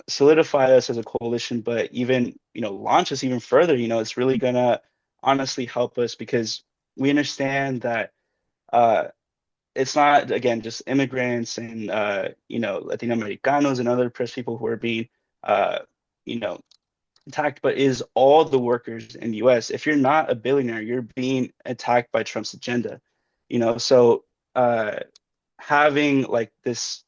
solidify us as a coalition, but even, launch us even further. It's really gonna honestly help us because we understand that it's not, again, just immigrants and, Latinoamericanos and other oppressed people who are being, uh, you know, attacked, but is all the workers in the US. If you're not a billionaire, you're being attacked by Trump's agenda. So, uh, having like these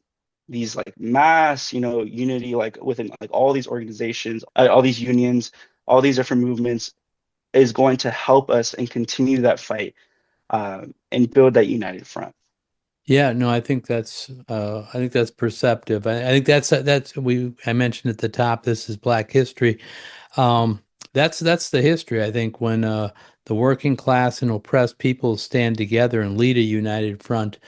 like mass, unity like within like all these organizations, all these unions, all these different movements is going to help us and continue that fight and build that united front. Yeah, no, I think that's perceptive. I think that's we I mentioned at the top, this is Black history. Um, that's the history. I think when the working class and oppressed peoples stand together and lead a united front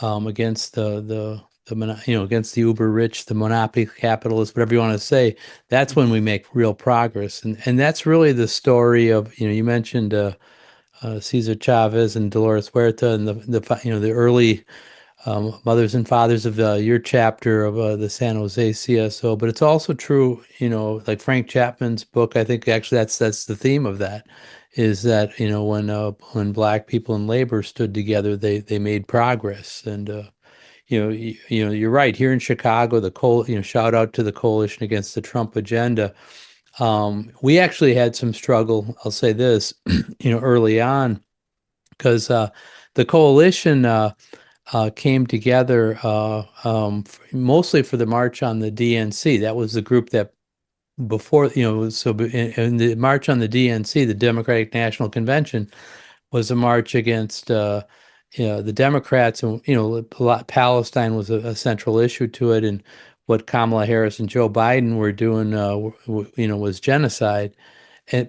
against against the uber rich, the monopoly capitalists, whatever you want to say, that's when we make real progress. And that's really the story of, you mentioned Cesar Chavez and Dolores Huerta and the early mothers and fathers of your chapter of the San Jose CSO, but it's also true, like Frank Chapman's book. I think actually that's the theme of that, is that when Black people in labor stood together, they made progress. And you're right. Here in Chicago, shout out to the coalition against the Trump agenda. We actually had some struggle. I'll say this, early on, because the coalition. Came together mostly for the March on the DNC. That was the group that before, in the March on the DNC, the Democratic National Convention, was a march against the Democrats, and Palestine was a central issue to it, and what Kamala Harris and Joe Biden were doing, was genocide.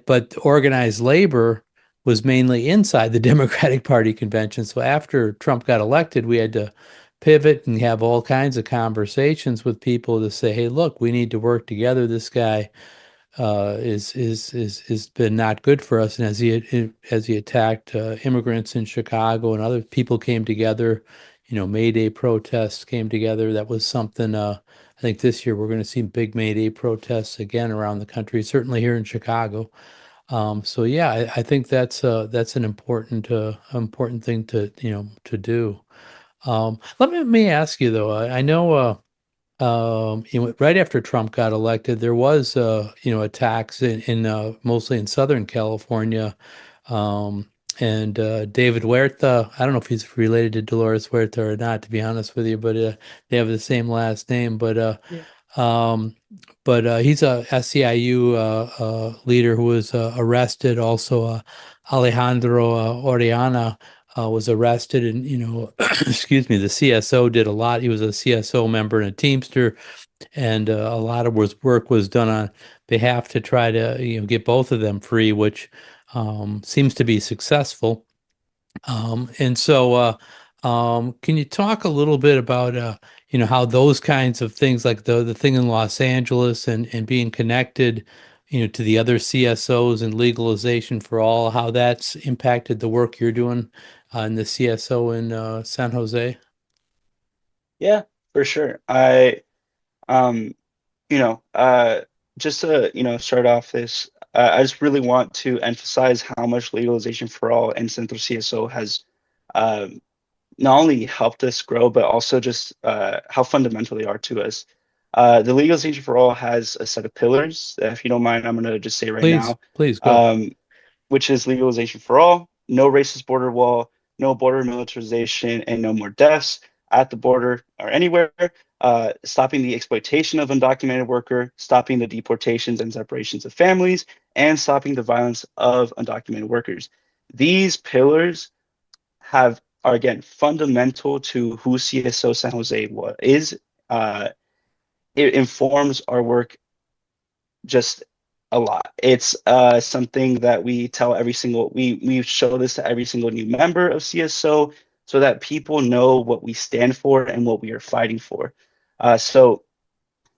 But organized labor was mainly inside the Democratic Party convention. So after Trump got elected, we had to pivot and have all kinds of conversations with people to say, "Hey, look, we need to work together. This guy is been not good for us." And as he attacked immigrants in Chicago, and other people came together, May Day protests came together. That was something. I think this year we're going to see big May Day protests again around the country, certainly here in Chicago. So yeah, I think that's an important thing to do. Let me ask you though. I know right after Trump got elected, there was attacks in mostly in Southern California, um, and David Huerta. I don't know if he's related to Dolores Huerta or not, to be honest with you, but they have the same last name. Yeah. Um, but he's a SEIU leader who was arrested. Also, Alejandro Oriana was arrested, and excuse me, the CSO did a lot. He was a CSO member and a Teamster, and a lot of work was done on behalf to try to get both of them free, which seems to be successful. And so, can you talk a little bit about, how those kinds of things, like the thing in Los Angeles and being connected, to the other CSOs and legalization for all, how that's impacted the work you're doing in the CSO in San Jose? Yeah, for sure. Um, you know, uh, just to, start off this, I just really want to emphasize how much legalization for all and Central CSO has um, not only helped us grow, but also just how fundamental they are to us. The legalization for all has a set of pillars that, if you don't mind, I'm going to just say right Please, now. please go. Um, which is legalization for all, no racist border wall, no border militarization, and no more deaths at the border or anywhere, stopping the exploitation of undocumented worker, stopping the deportations and separations of families, and stopping the violence of undocumented workers. These pillars are again fundamental to who CSO San Jose is. Uh, it informs our work just a lot. It's something that we tell we show this to every single new member of CSO so that people know what we stand for and what we are fighting for. So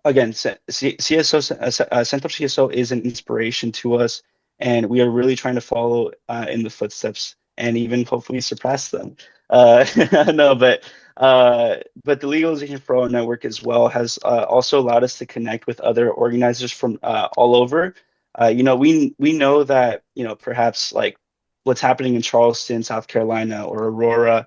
again, CSO, Central CSO is an inspiration to us, and we are really trying to follow in the footsteps and even hopefully surpass them. No, but the Legalization for All network as well has also allowed us to connect with other organizers from all over. We know that perhaps like what's happening in Charleston, South Carolina, or Aurora,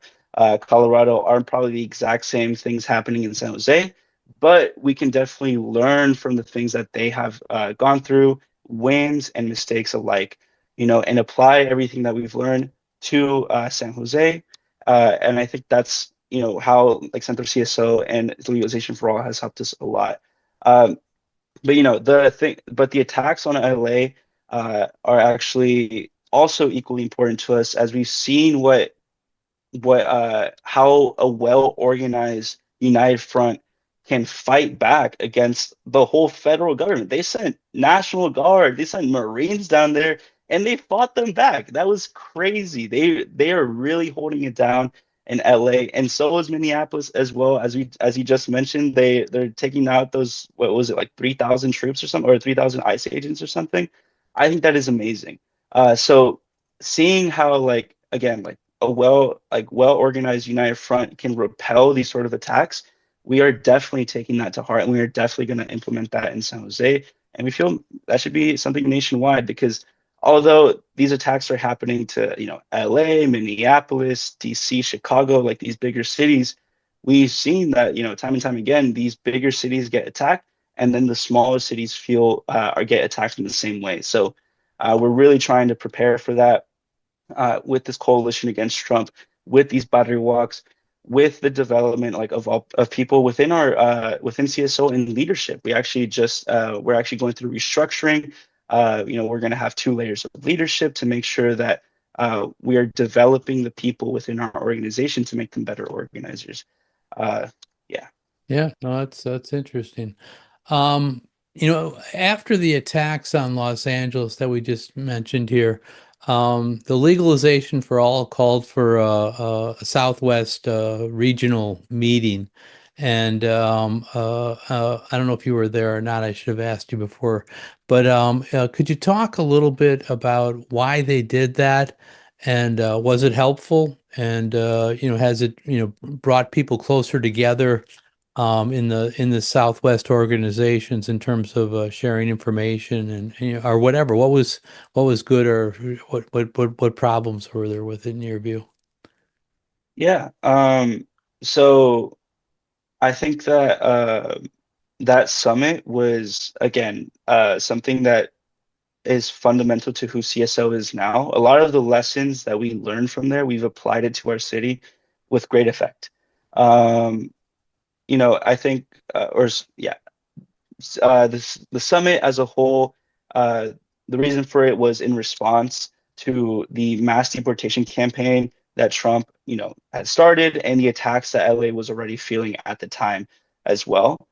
Colorado, aren't probably the exact same things happening in San Jose, but we can definitely learn from the things that they have gone through, wins and mistakes alike, and apply everything that we've learned to San Jose. And I think how like Center CSO and legalization for all has helped us a lot. Um, but the attacks on LA are actually also equally important to us as we've seen what how a well organized united front can fight back against the whole federal government. They sent National Guard, they sent Marines down there, and they fought them back. That was crazy. They are really holding it down in LA, and so is Minneapolis as well. As you just mentioned, they're taking out those, what was it, like 3,000 troops or something, or 3,000 ICE agents or something. I think that is amazing. So seeing how, like, again, like a well organized united front can repel these sort of attacks, we are definitely taking that to heart, and we are definitely going to implement that in San Jose. And we feel that should be something nationwide, because although these attacks are happening to, LA, Minneapolis, DC, Chicago, like these bigger cities, we've seen that, time and time again, these bigger cities get attacked, and then the smaller cities feel or get attacked in the same way. So we're really trying to prepare for that with this coalition against Trump, with these battery walks, with the development like of people within our within CSO in leadership. We're actually going through restructuring. We're going to have two layers of leadership to make sure that we are developing the people within our organization to make them better organizers. Uh, yeah. Yeah, no, that's interesting. After the attacks on Los Angeles that we just mentioned here, the legalization for all called for a Southwest regional meeting. And I don't know if you were there or not. I should have asked you before. But could you talk a little bit about why they did that? And was it helpful? And has it brought people closer together in the Southwest organizations in terms of sharing information and or whatever? What was good, or what problems were there with it in your view? Yeah. So I think that that summit was, again, something that is fundamental to who CSO is now. A lot of the lessons that we learned from there, we've applied it to our city with great effect. Um, I think, yeah, the summit as a whole, uh, the reason for it was in response to the mass deportation campaign that Trump, had started, and the attacks that LA was already feeling at the time as well.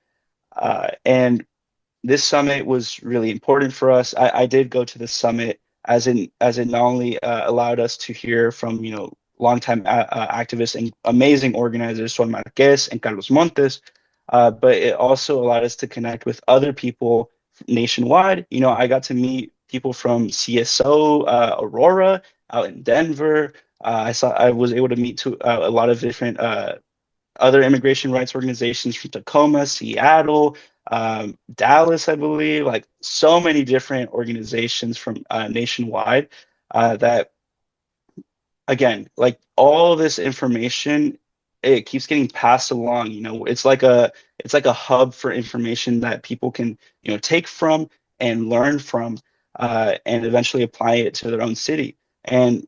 And this summit was really important for us. I did go to the summit as it not only allowed us to hear from longtime activists and amazing organizers, Sol Marquez and Carlos Montes, but it also allowed us to connect with other people nationwide. I got to meet people from CSO Aurora out in Denver. I was able to meet a lot of different other immigration rights organizations from Tacoma, Seattle, Dallas, I believe, like so many different organizations from nationwide that, again, like all this information, it keeps getting passed along. It's like a hub for information that people can take from and learn from, and eventually apply it to their own city. And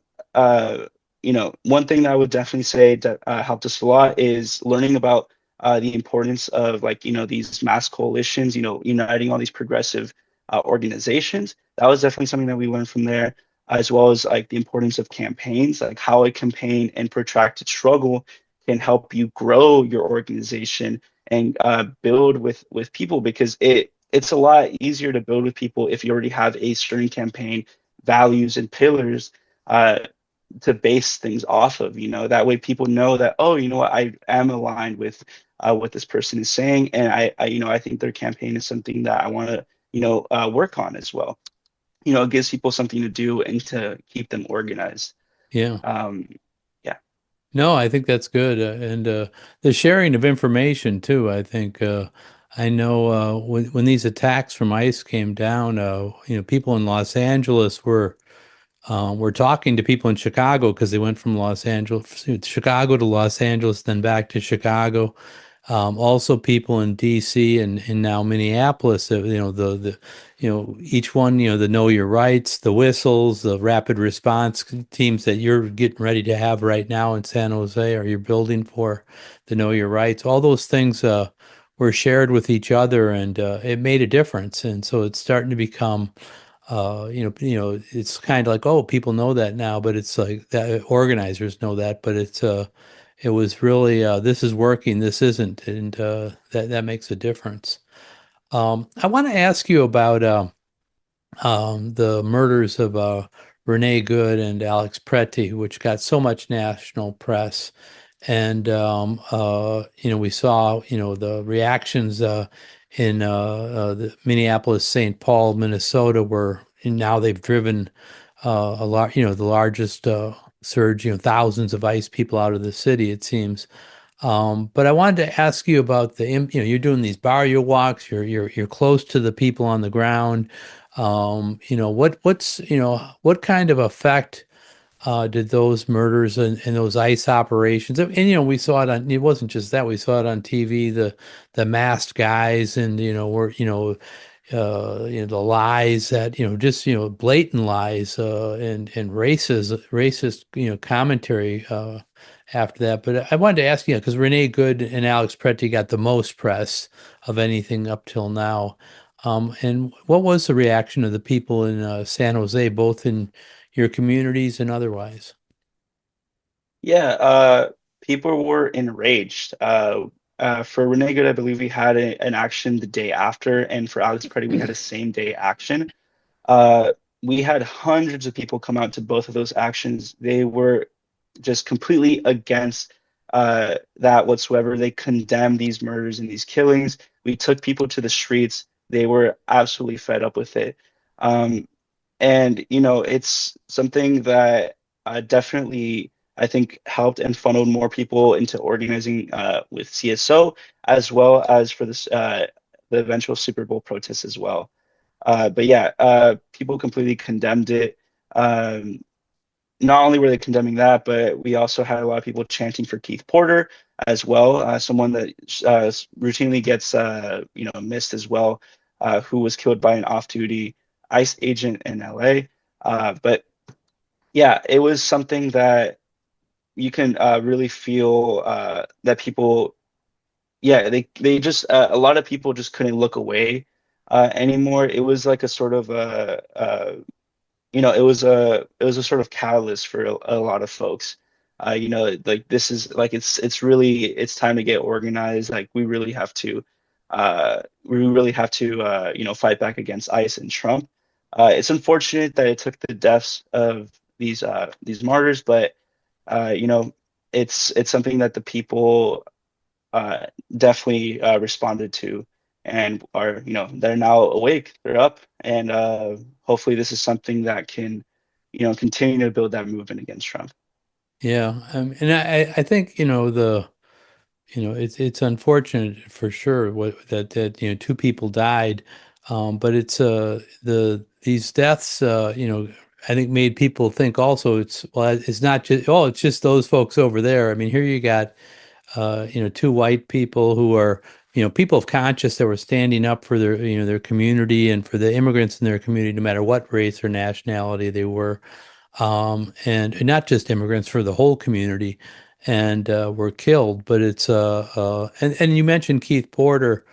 one thing that I would definitely say that helped us a lot is learning about the importance of, like, these mass coalitions, uniting all these progressive organizations. That was definitely something that we learned from there, as well as like the importance of campaigns, like how a campaign and protracted struggle can help you grow your organization and build with people, because it's a lot easier to build with people if you already have a certain campaign values and pillars to base things off of. That way people know that, oh, what, I am aligned with what this person is saying, and I think their campaign is something that I want to work on as well. It gives people something to do and to keep them organized. Yeah. um yeah. No, I think that's good. And the sharing of information too. I think I know when these attacks from ICE came down, people in Los Angeles were talking to people in Chicago because they went from Chicago to Los Angeles, then back to Chicago. Also people in DC and now Minneapolis, each one, the know your rights, the whistles, the rapid response teams that you're getting ready to have right now in San Jose, or you're building for the know your rights. All those things were shared with each other, and it made a difference. And so it's starting to become it's kind of like, oh, people know that now, but it's like that organizers know that, but it was really, this is working, this isn't, and that makes a difference. I want to ask you about the murders of Renee Good and Alex Pretty, which got so much national press. And we saw, the reactions in the Minneapolis, St. Paul, Minnesota, where now they've driven a lot, the largest surge, thousands of ICE people out of the city, it seems. But I wanted to ask you about you're doing these barrio walks, you're close to the people on the ground. What kind of effect did those murders and those ICE operations, and we saw it on, it wasn't just that, we saw it on TV, the masked guys, and the lies that, just, blatant lies, and racist, commentary after that. But I wanted to ask you, because Renee Good and Alex Pretty got the most press of anything up till now. And what was the reaction of the people in San Jose, both in your communities and otherwise? Yeah, people were enraged. For Renee Good, I believe we had an action the day after, and for Alex Preddy, we had a same day action. Uh, we had hundreds of people come out to both of those actions. They were just completely against that whatsoever. They condemned these murders and these killings. We took people to the streets. They were absolutely fed up with it. Um, and it's something that definitely, I think, helped and funneled more people into organizing with CSO, as well as for the eventual Super Bowl protests as well. But yeah, people completely condemned it. Not only were they condemning that, but we also had a lot of people chanting for Keith Porter as well, someone that routinely gets missed as well, who was killed by an off-duty ICE agent in LA. But yeah, it was something that you can really feel that people, yeah, they just a lot of people just couldn't look away anymore. It was like a sort of it was a sort of catalyst for a lot of folks. Like this is like it's really it's time to get organized. Like we really have to fight back against ICE and Trump. It's unfortunate that it took the deaths of these martyrs, but it's something that the people definitely responded to, and are they're now awake, they're up, and hopefully this is something that can continue to build that movement against Trump. Yeah, and I think it's unfortunate for sure that two people died, but it's these deaths I think made people think also, it's not just, oh, it's just those folks over there. I mean, here you got two white people who are, people of conscience that were standing up for their community and for the immigrants in their community, no matter what race or nationality they were, and not just immigrants, for the whole community, and were killed. But it's and you mentioned Keith Porter,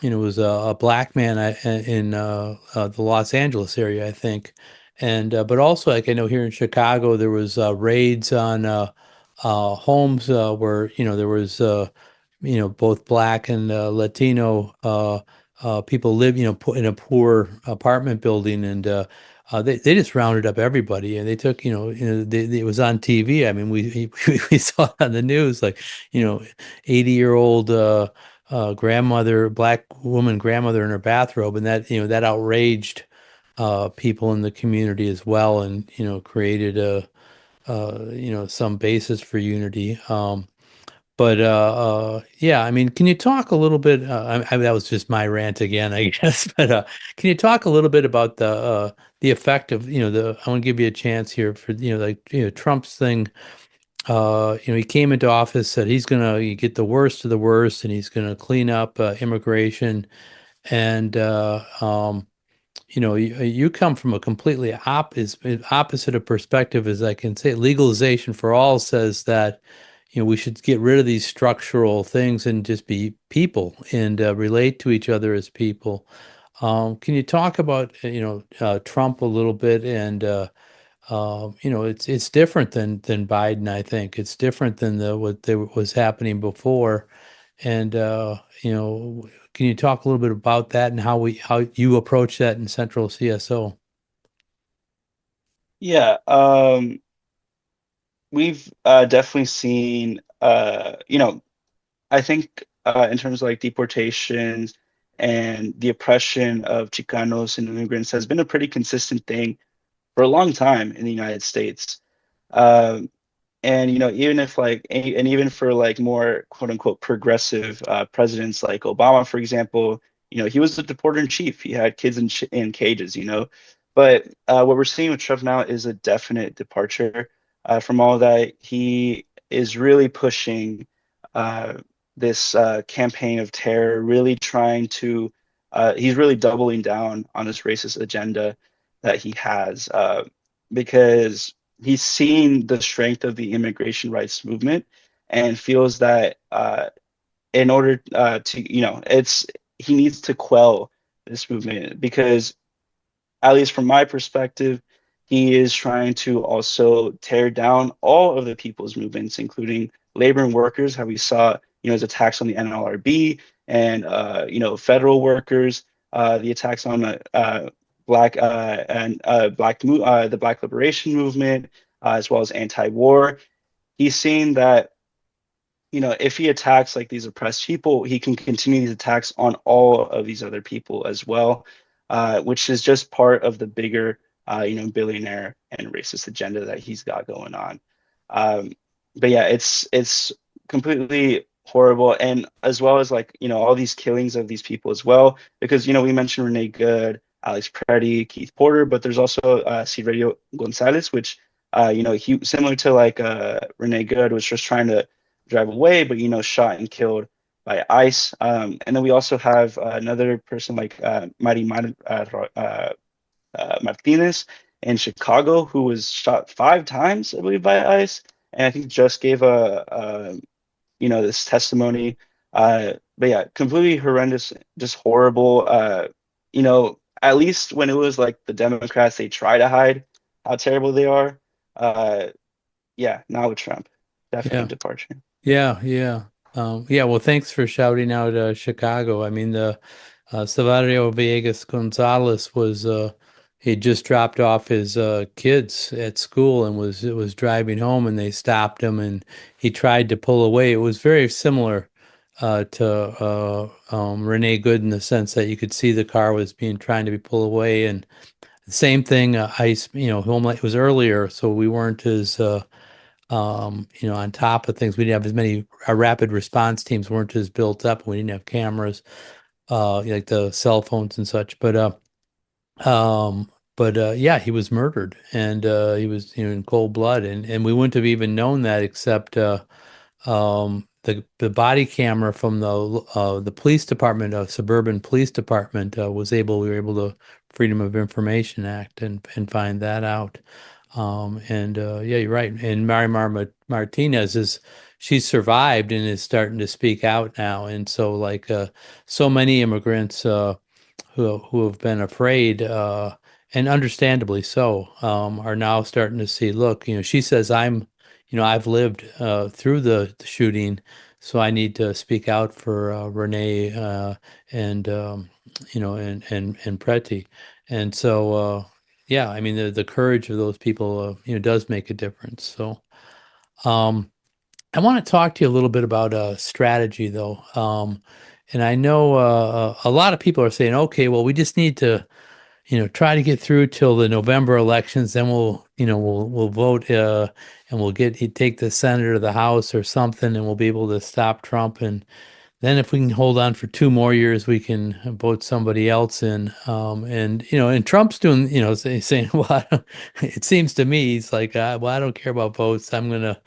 was a black man in the Los Angeles area, I think, and but also, like, I know here in Chicago there was raids on homes where there was both black and Latino people live, in a poor apartment building, and they just rounded up everybody, and they took, it was on TV. I mean, we saw it on the news, like, 80-year-old grandmother, black woman grandmother in her bathrobe, and that outraged people in the community as well, and created some basis for unity. But yeah, I mean, can you talk a little bit? That was just my rant again, I guess. But can you talk a little bit about the effect of, I want to give you a chance here for, like, Trump's thing he came into office, said he's going to get the worst of the worst, and he's going to clean up immigration. And you come from a completely opposite of perspective, as I can say. Legalization for all says that, we should get rid of these structural things and just be people and relate to each other as people. Can you talk about, Trump a little bit? And it's different than Biden. I think it's different than was happening before. And can you talk a little bit about that and how you approach that in Central CSO? Yeah, we've definitely seen, I think in terms of like deportations and the oppression of Chicanos and immigrants has been a pretty consistent thing for a long time in the United States. Um, and even if like and even for like more quote unquote progressive presidents like Obama, for example, he was the deporter in chief. He had kids in cages, But what we're seeing with Trump now is a definite departure from all that. He is really pushing uh, this campaign of terror, really trying to. He's really doubling down on this racist agenda that he has, because he's seen the strength of the immigration rights movement and feels that in order to, it's he needs to quell this movement because at least from my perspective, he is trying to also tear down all of the people's movements, including labor and workers, how we saw, his attacks on the NLRB and, federal workers, the attacks on black and the Black Liberation Movement, as well as anti-war. He's saying that if he attacks like these oppressed people, he can continue these attacks on all of these other people as well, which is just part of the bigger, billionaire and racist agenda that he's got going on. Um, but yeah, it's completely horrible, and as well as like all these killings of these people as well, because we mentioned Renee Good, Alex Preddy, Keith Porter, but there's also Cirio Gonzalez, which he similar to like Renee Good was just trying to drive away, but shot and killed by ICE. And then we also have another person like Martinez in Chicago who was shot 5 times, I believe, by ICE, and I think just gave this testimony. But yeah, completely horrendous, just horrible. At least when it was like the Democrats, they try to hide how terrible they are. Uh, yeah, now with Trump, definitely Yeah. departure. Yeah, yeah. Yeah, well, thanks for shouting out Chicago. I mean, the Salvadorio Villegas Gonzalez he just dropped off his kids at school and was driving home, and they stopped him, and he tried to pull away. It was very similar to Renee Good in the sense that you could see the car was being trying to be pulled away, and the same thing. ICE, Homeland, it was earlier, so we weren't as on top of things. We didn't have as many, our rapid response teams weren't as built up. We didn't have cameras, like the cell phones and such. Yeah, he was murdered, and he was, in cold blood, and we wouldn't have even known that except the body camera from the police department, suburban police department, we were able to Freedom of Information Act and find that out. And yeah, you're right. And Martinez she's survived and is starting to speak out now. And so like so many immigrants who have been afraid, and understandably so, are now starting to see, look, she says I've lived through the shooting, so I need to speak out for Renee, and and Preti. And so yeah, I mean the courage of those people does make a difference. So um I want to talk to you a little bit about strategy though. And I know a lot of people are saying, okay, well, we just need to try to get through till the November elections, then we'll vote, and we'll take the Senate or the House or something, and we'll be able to stop Trump, and then if we can hold on for 2 more years, we can vote somebody else in. And and Trump's doing, saying, well, it seems to me he's like, well, I don't care about votes. I'm gonna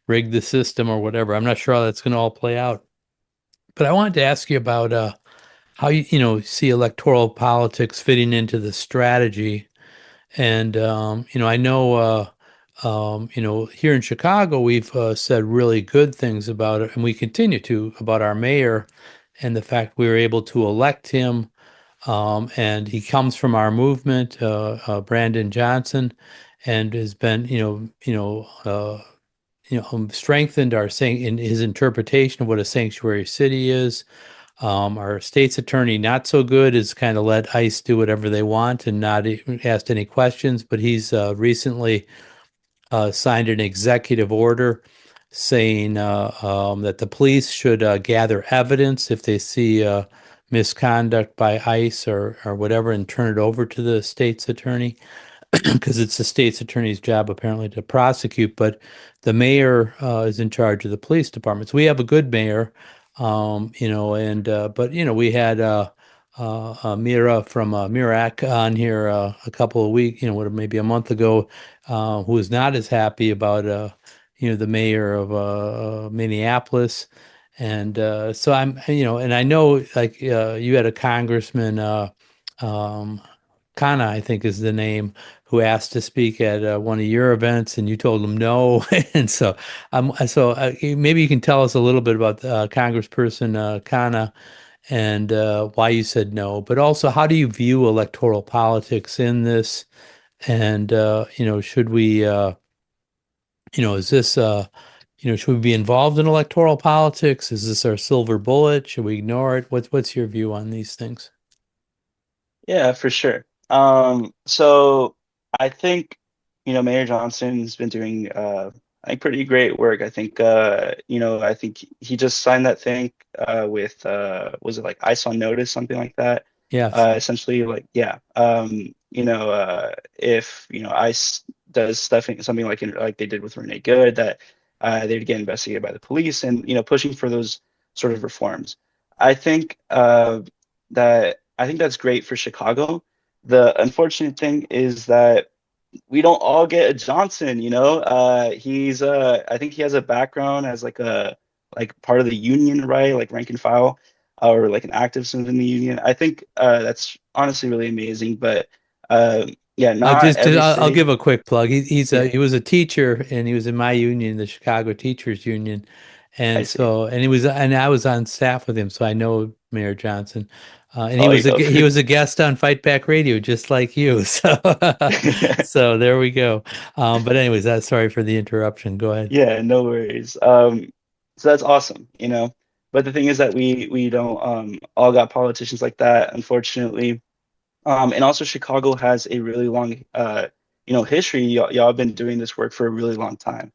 rig the system or whatever. I'm not sure how that's gonna all play out. But I wanted to ask you about how you see electoral politics fitting into the strategy. And I know here in Chicago we've said really good things about it, and we continue to about our mayor and the fact we were able to elect him. And he comes from our movement, Brandon Johnson, and has been strengthened our saying in his interpretation of what a sanctuary city is. Our state's attorney, not so good, has kind of let ICE do whatever they want and not asked any questions. But he's recently signed an executive order saying that the police should gather evidence if they see misconduct by ICE or whatever and turn it over to the state's attorney because it's the state's attorney's job apparently to prosecute, but the mayor is in charge of the police department. So we have a good mayor, and but we had Mira from Mirac on here a couple of weeks, maybe a month ago, who was not as happy about the mayor of Minneapolis. And so and I know like you had a congressman, um, Kana, I think is the name, who asked to speak at one of your events, and you told him no. And so maybe you can tell us a little bit about Congressperson Kana and why you said no, but also how do you view electoral politics in this? And should we, is this, should we be involved in electoral politics? Is this our silver bullet? Should we ignore it? What's your view on these things? Yeah, for sure. So I think, Mayor Johnson's been doing I think pretty great work. I think I think he just signed that thing with was it like ICE on notice, something like that. Yes. Essentially like yeah. If ICE does stuff something like they did with Renee Good that they'd get investigated by the police and pushing for those sort of reforms. I think I think that's great for Chicago. The unfortunate thing is that we don't all get a Johnson, he's I think he has a background as like part of the union, right? Like rank and file or like an active citizen in the union. I think that's honestly really amazing, but yeah, not every I'll city. give a quick plug. Yeah, He was a teacher and he was in my union, the Chicago Teachers Union, I and see. so and I was on staff with him, so I know Mayor Johnson, and Oh, you go. he was a guest on Fight Back Radio, just like you. So so there we go. But anyways, that's sorry for the interruption. Go ahead. Yeah, no worries. So that's awesome, But the thing is that we don't all got politicians like that, unfortunately. And also Chicago has a really long history. Y'all have been doing this work for a really long time.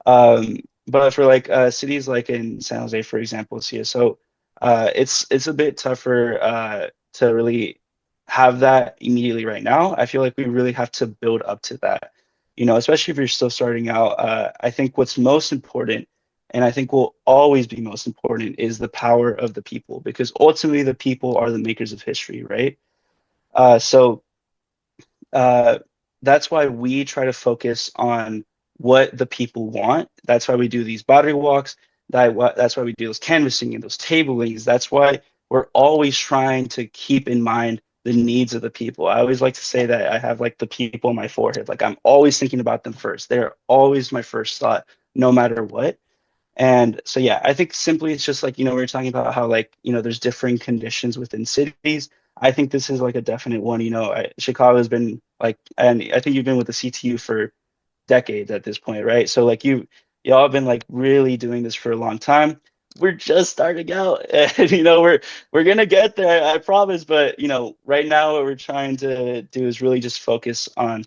But for like cities like in San Jose, for example, CSO, it's a bit tougher to really have that immediately right now. I feel like we really have to build up to that, especially if you're still starting out. I think what's most important, and I think will always be most important, is the power of the people, because ultimately the people are the makers of history, right? So uh, that's why we try to focus on what the people want. That's why we do these battery walks. That's why we do those canvassing and those tablings. That's why we're always trying to keep in mind the needs of the people. I always like to say that I have like the people on my forehead. Like I'm always thinking about them first. They're always my first thought, no matter what. And so, yeah, I think simply it's just like, we were talking about how like, there's differing conditions within cities. I think this is like a definite one. Chicago has been like, and I think you've been with the CTU for decades at this point, right? So like y'all have been like really doing this for a long time. We're just starting out, and we're gonna get there, I promise. But right now, what we're trying to do is really just focus on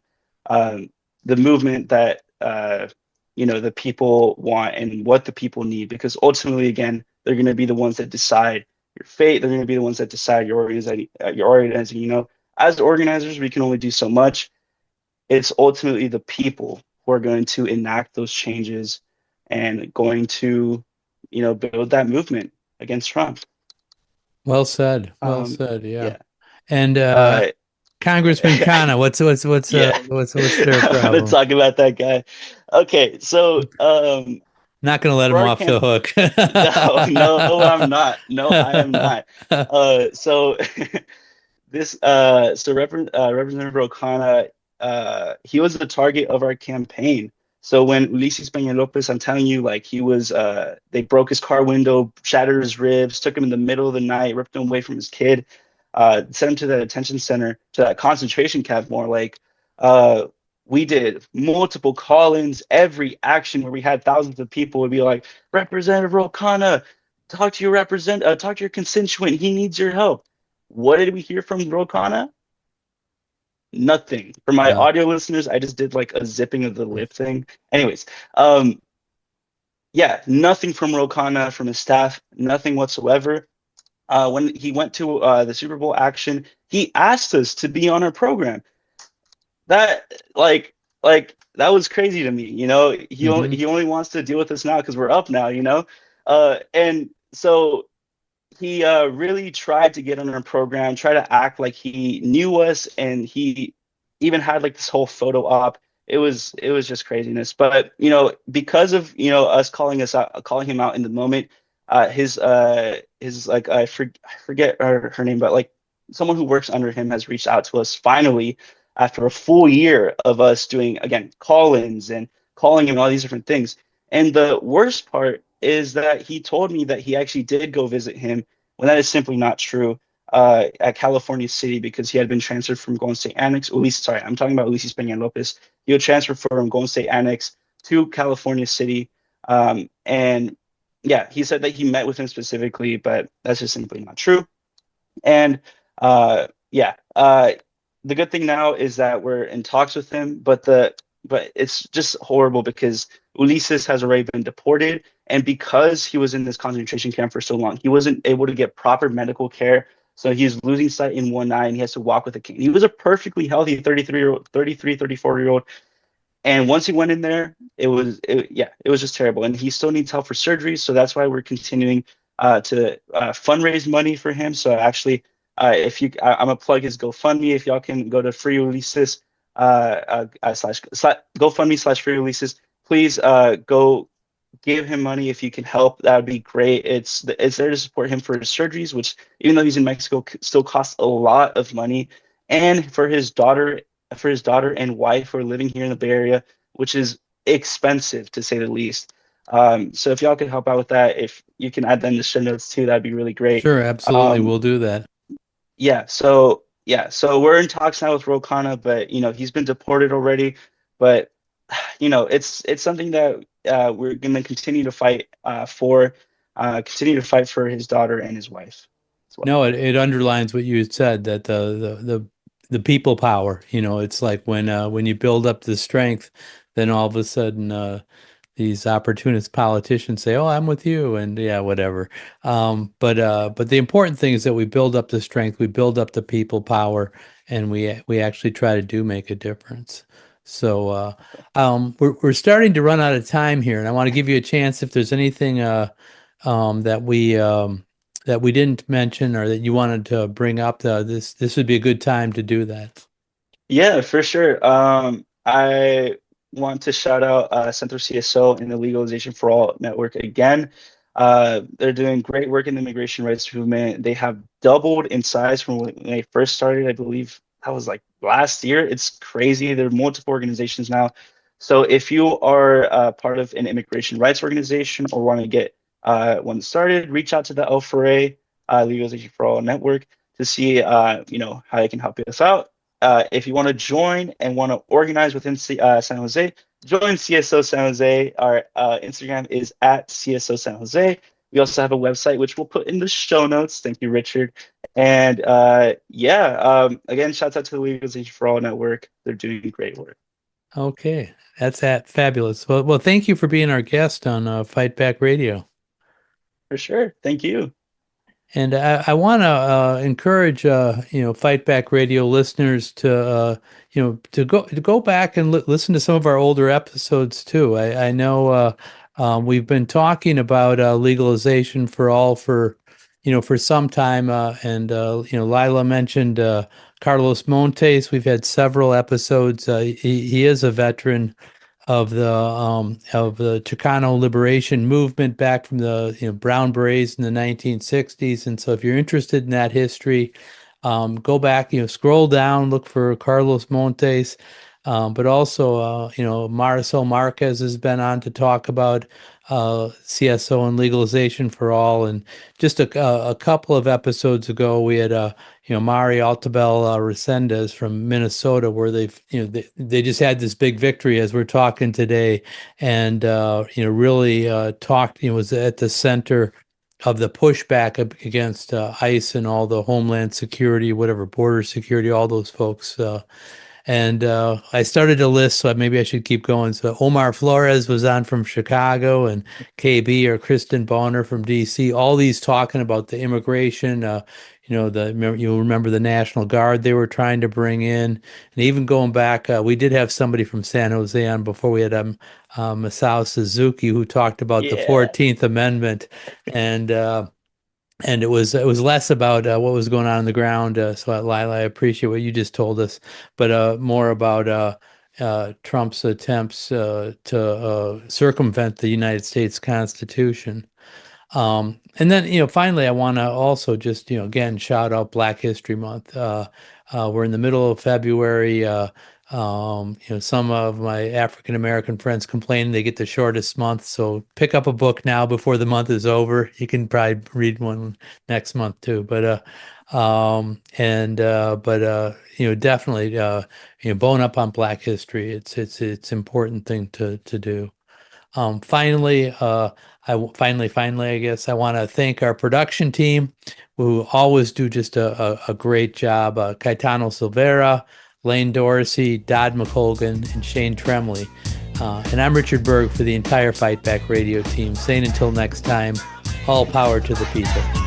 the movement that the people want and what the people need, because ultimately, again, they're going to be the ones that decide your fate. They're going to be the ones that decide your organizing. As organizers, we can only do so much. It's ultimately the people who are going to enact those changes and going to build that movement. against Trump. Well said. Well Um, said. Yeah. yeah. And Uh, Congressman Khanna, yeah. what's their I want to problem? talk about that guy. Okay, so Not going to let for him our off the camp, hook. no, no, I'm not. No, I am not. So Representative O'Connor, he was the target of our campaign. So when Ulises Peña Lopez, I'm telling you, like they broke his car window, shattered his ribs, took him in the middle of the night, ripped him away from his kid, sent him to that detention center, to that concentration camp, more like. Uh, we did multiple call-ins, every action where we had thousands of people would be like, Representative O'Connor, talk to your constituent. He needs your help. What did we hear from Rokana? Nothing. For my No. audio listeners, I just did like a zipping of the lip thing. Anyways, um, yeah, nothing from Rokana, from his staff, nothing whatsoever. When he went to the Super Bowl action, he asked us to be on our program. That that was crazy to me. Hmm. He only wants to deal with us now because we're up now. And so he really tried to get on our program, try to act like he knew us, and he even had like this whole photo op. It was just craziness. But because of us calling him out in the moment, his like I forget her name, but like someone who works under him has reached out to us finally after a full year of us doing again call-ins and calling him all these different things. And the worst part is that he told me that he actually did go visit him when that is simply not true at California City because he had been transferred from Golden State Annex. Sorry, I'm talking about Ulises Peña Lopez. He was transferred from Golden State Annex to California City. And yeah, he said that he met with him specifically, but that's just simply not true. And yeah, the good thing now is that we're in talks with him, but it's just horrible because Ulises has already been deported, and because he was in this concentration camp for so long, he wasn't able to get proper medical care. So he's losing sight in one eye, and he has to walk with a cane. He was a perfectly healthy 33-year-old, 33, 34-year-old, and once he went in there, it was just terrible. And he still needs help for surgery. So that's why we're continuing to fundraise money for him. So actually, I'm gonna plug his GoFundMe. If y'all can go to Free Releases slash GoFundMe slash Free Releases, please go give him money if you can help. That would be great. It's there to support him for his surgeries, which even though he's in Mexico, still costs a lot of money, and for his daughter and wife who are living here in the Bay Area, which is expensive to say the least. So if y'all could help out with that, if you can add them to the show notes too, that'd be really great. Sure, absolutely. Um, We'll do that. so we're in talks now with Rokana, but he's been deported already. But it's something that we're going to continue to fight for his daughter and his wife as well. No, it underlines what you had said that the people power, it's like when you build up the strength, then all of a sudden these opportunist politicians say, "Oh, I'm with you," and yeah, whatever. But the important thing is that we build up the strength, we build up the people power, and we actually try to do make a difference. So we're starting to run out of time here, and I want to give you a chance if there's anything um, that we um, that we didn't mention or that you wanted to bring up. This would be a good time to do that. Yeah, for sure. I want to shout out Centro CSO and the Legalization for All Network again. They're doing great work in the immigration rights movement. They have doubled in size from when they first started. I believe that was like last year. It's crazy. There are multiple organizations now. So if you are part of an immigration rights organization or want to get one started, reach out to the L4A, Legalization for All Network, to see how they can help us out. If you want to join and want to organize within San Jose, join CSO San Jose. Our Instagram is at CSO San Jose. We also have a website, which we'll put in the show notes. Thank you, Richard. And again, shouts out to the Legalization for All Network. They're doing great work. Okay, that's that fabulous. Well, thank you for being our guest on Fight Back Radio. For sure. Thank you. And I want to encourage Fight Back Radio listeners to go back and listen to some of our older episodes too. I know We've been talking about legalization for all for some time, and Lyla mentioned Carlos Montes. We've had several episodes. He is a veteran of the Chicano liberation movement back from the Brown Berets in the 1960s. And so, if you're interested in that history, go back, scroll down, look for Carlos Montes. But also, Marisol Marquez has been on to talk about CSO and legalization for all. And just a couple of episodes ago, we had Mari Altabel Resendez from Minnesota, where they just had this big victory as we're talking today, and really talked. Was at the center of the pushback against ICE and all the Homeland Security, whatever, border security, all those folks. And I started a list, so maybe I should keep going. So Omar Flores was on from Chicago, and KB or Kristen Bonner from DC. All these talking about the immigration. You'll remember the National Guard they were trying to bring in, and even going back, we did have somebody from San Jose on before. We had Masao Suzuki, who talked about the Yeah. 14th Amendment, and it was less about what was going on the ground. So, Lyla, I appreciate what you just told us, but more about Trump's attempts to circumvent the United States Constitution. And then, finally, I want to also just, again, shout out Black History Month. We're in the middle of February. Some of my African American friends complain they get the shortest month. So pick up a book now before the month is over. You can probably read one next month too. But definitely, bone up on Black history. It's important thing to do. Finally, I guess I want to thank our production team, who always do just a great job. Caetano Silvera, Lane Dorsey, Dodd McColgan, and Shane Tremley. And I'm Richard Berg for the entire Fight Back Radio team, saying until next time, all power to the people.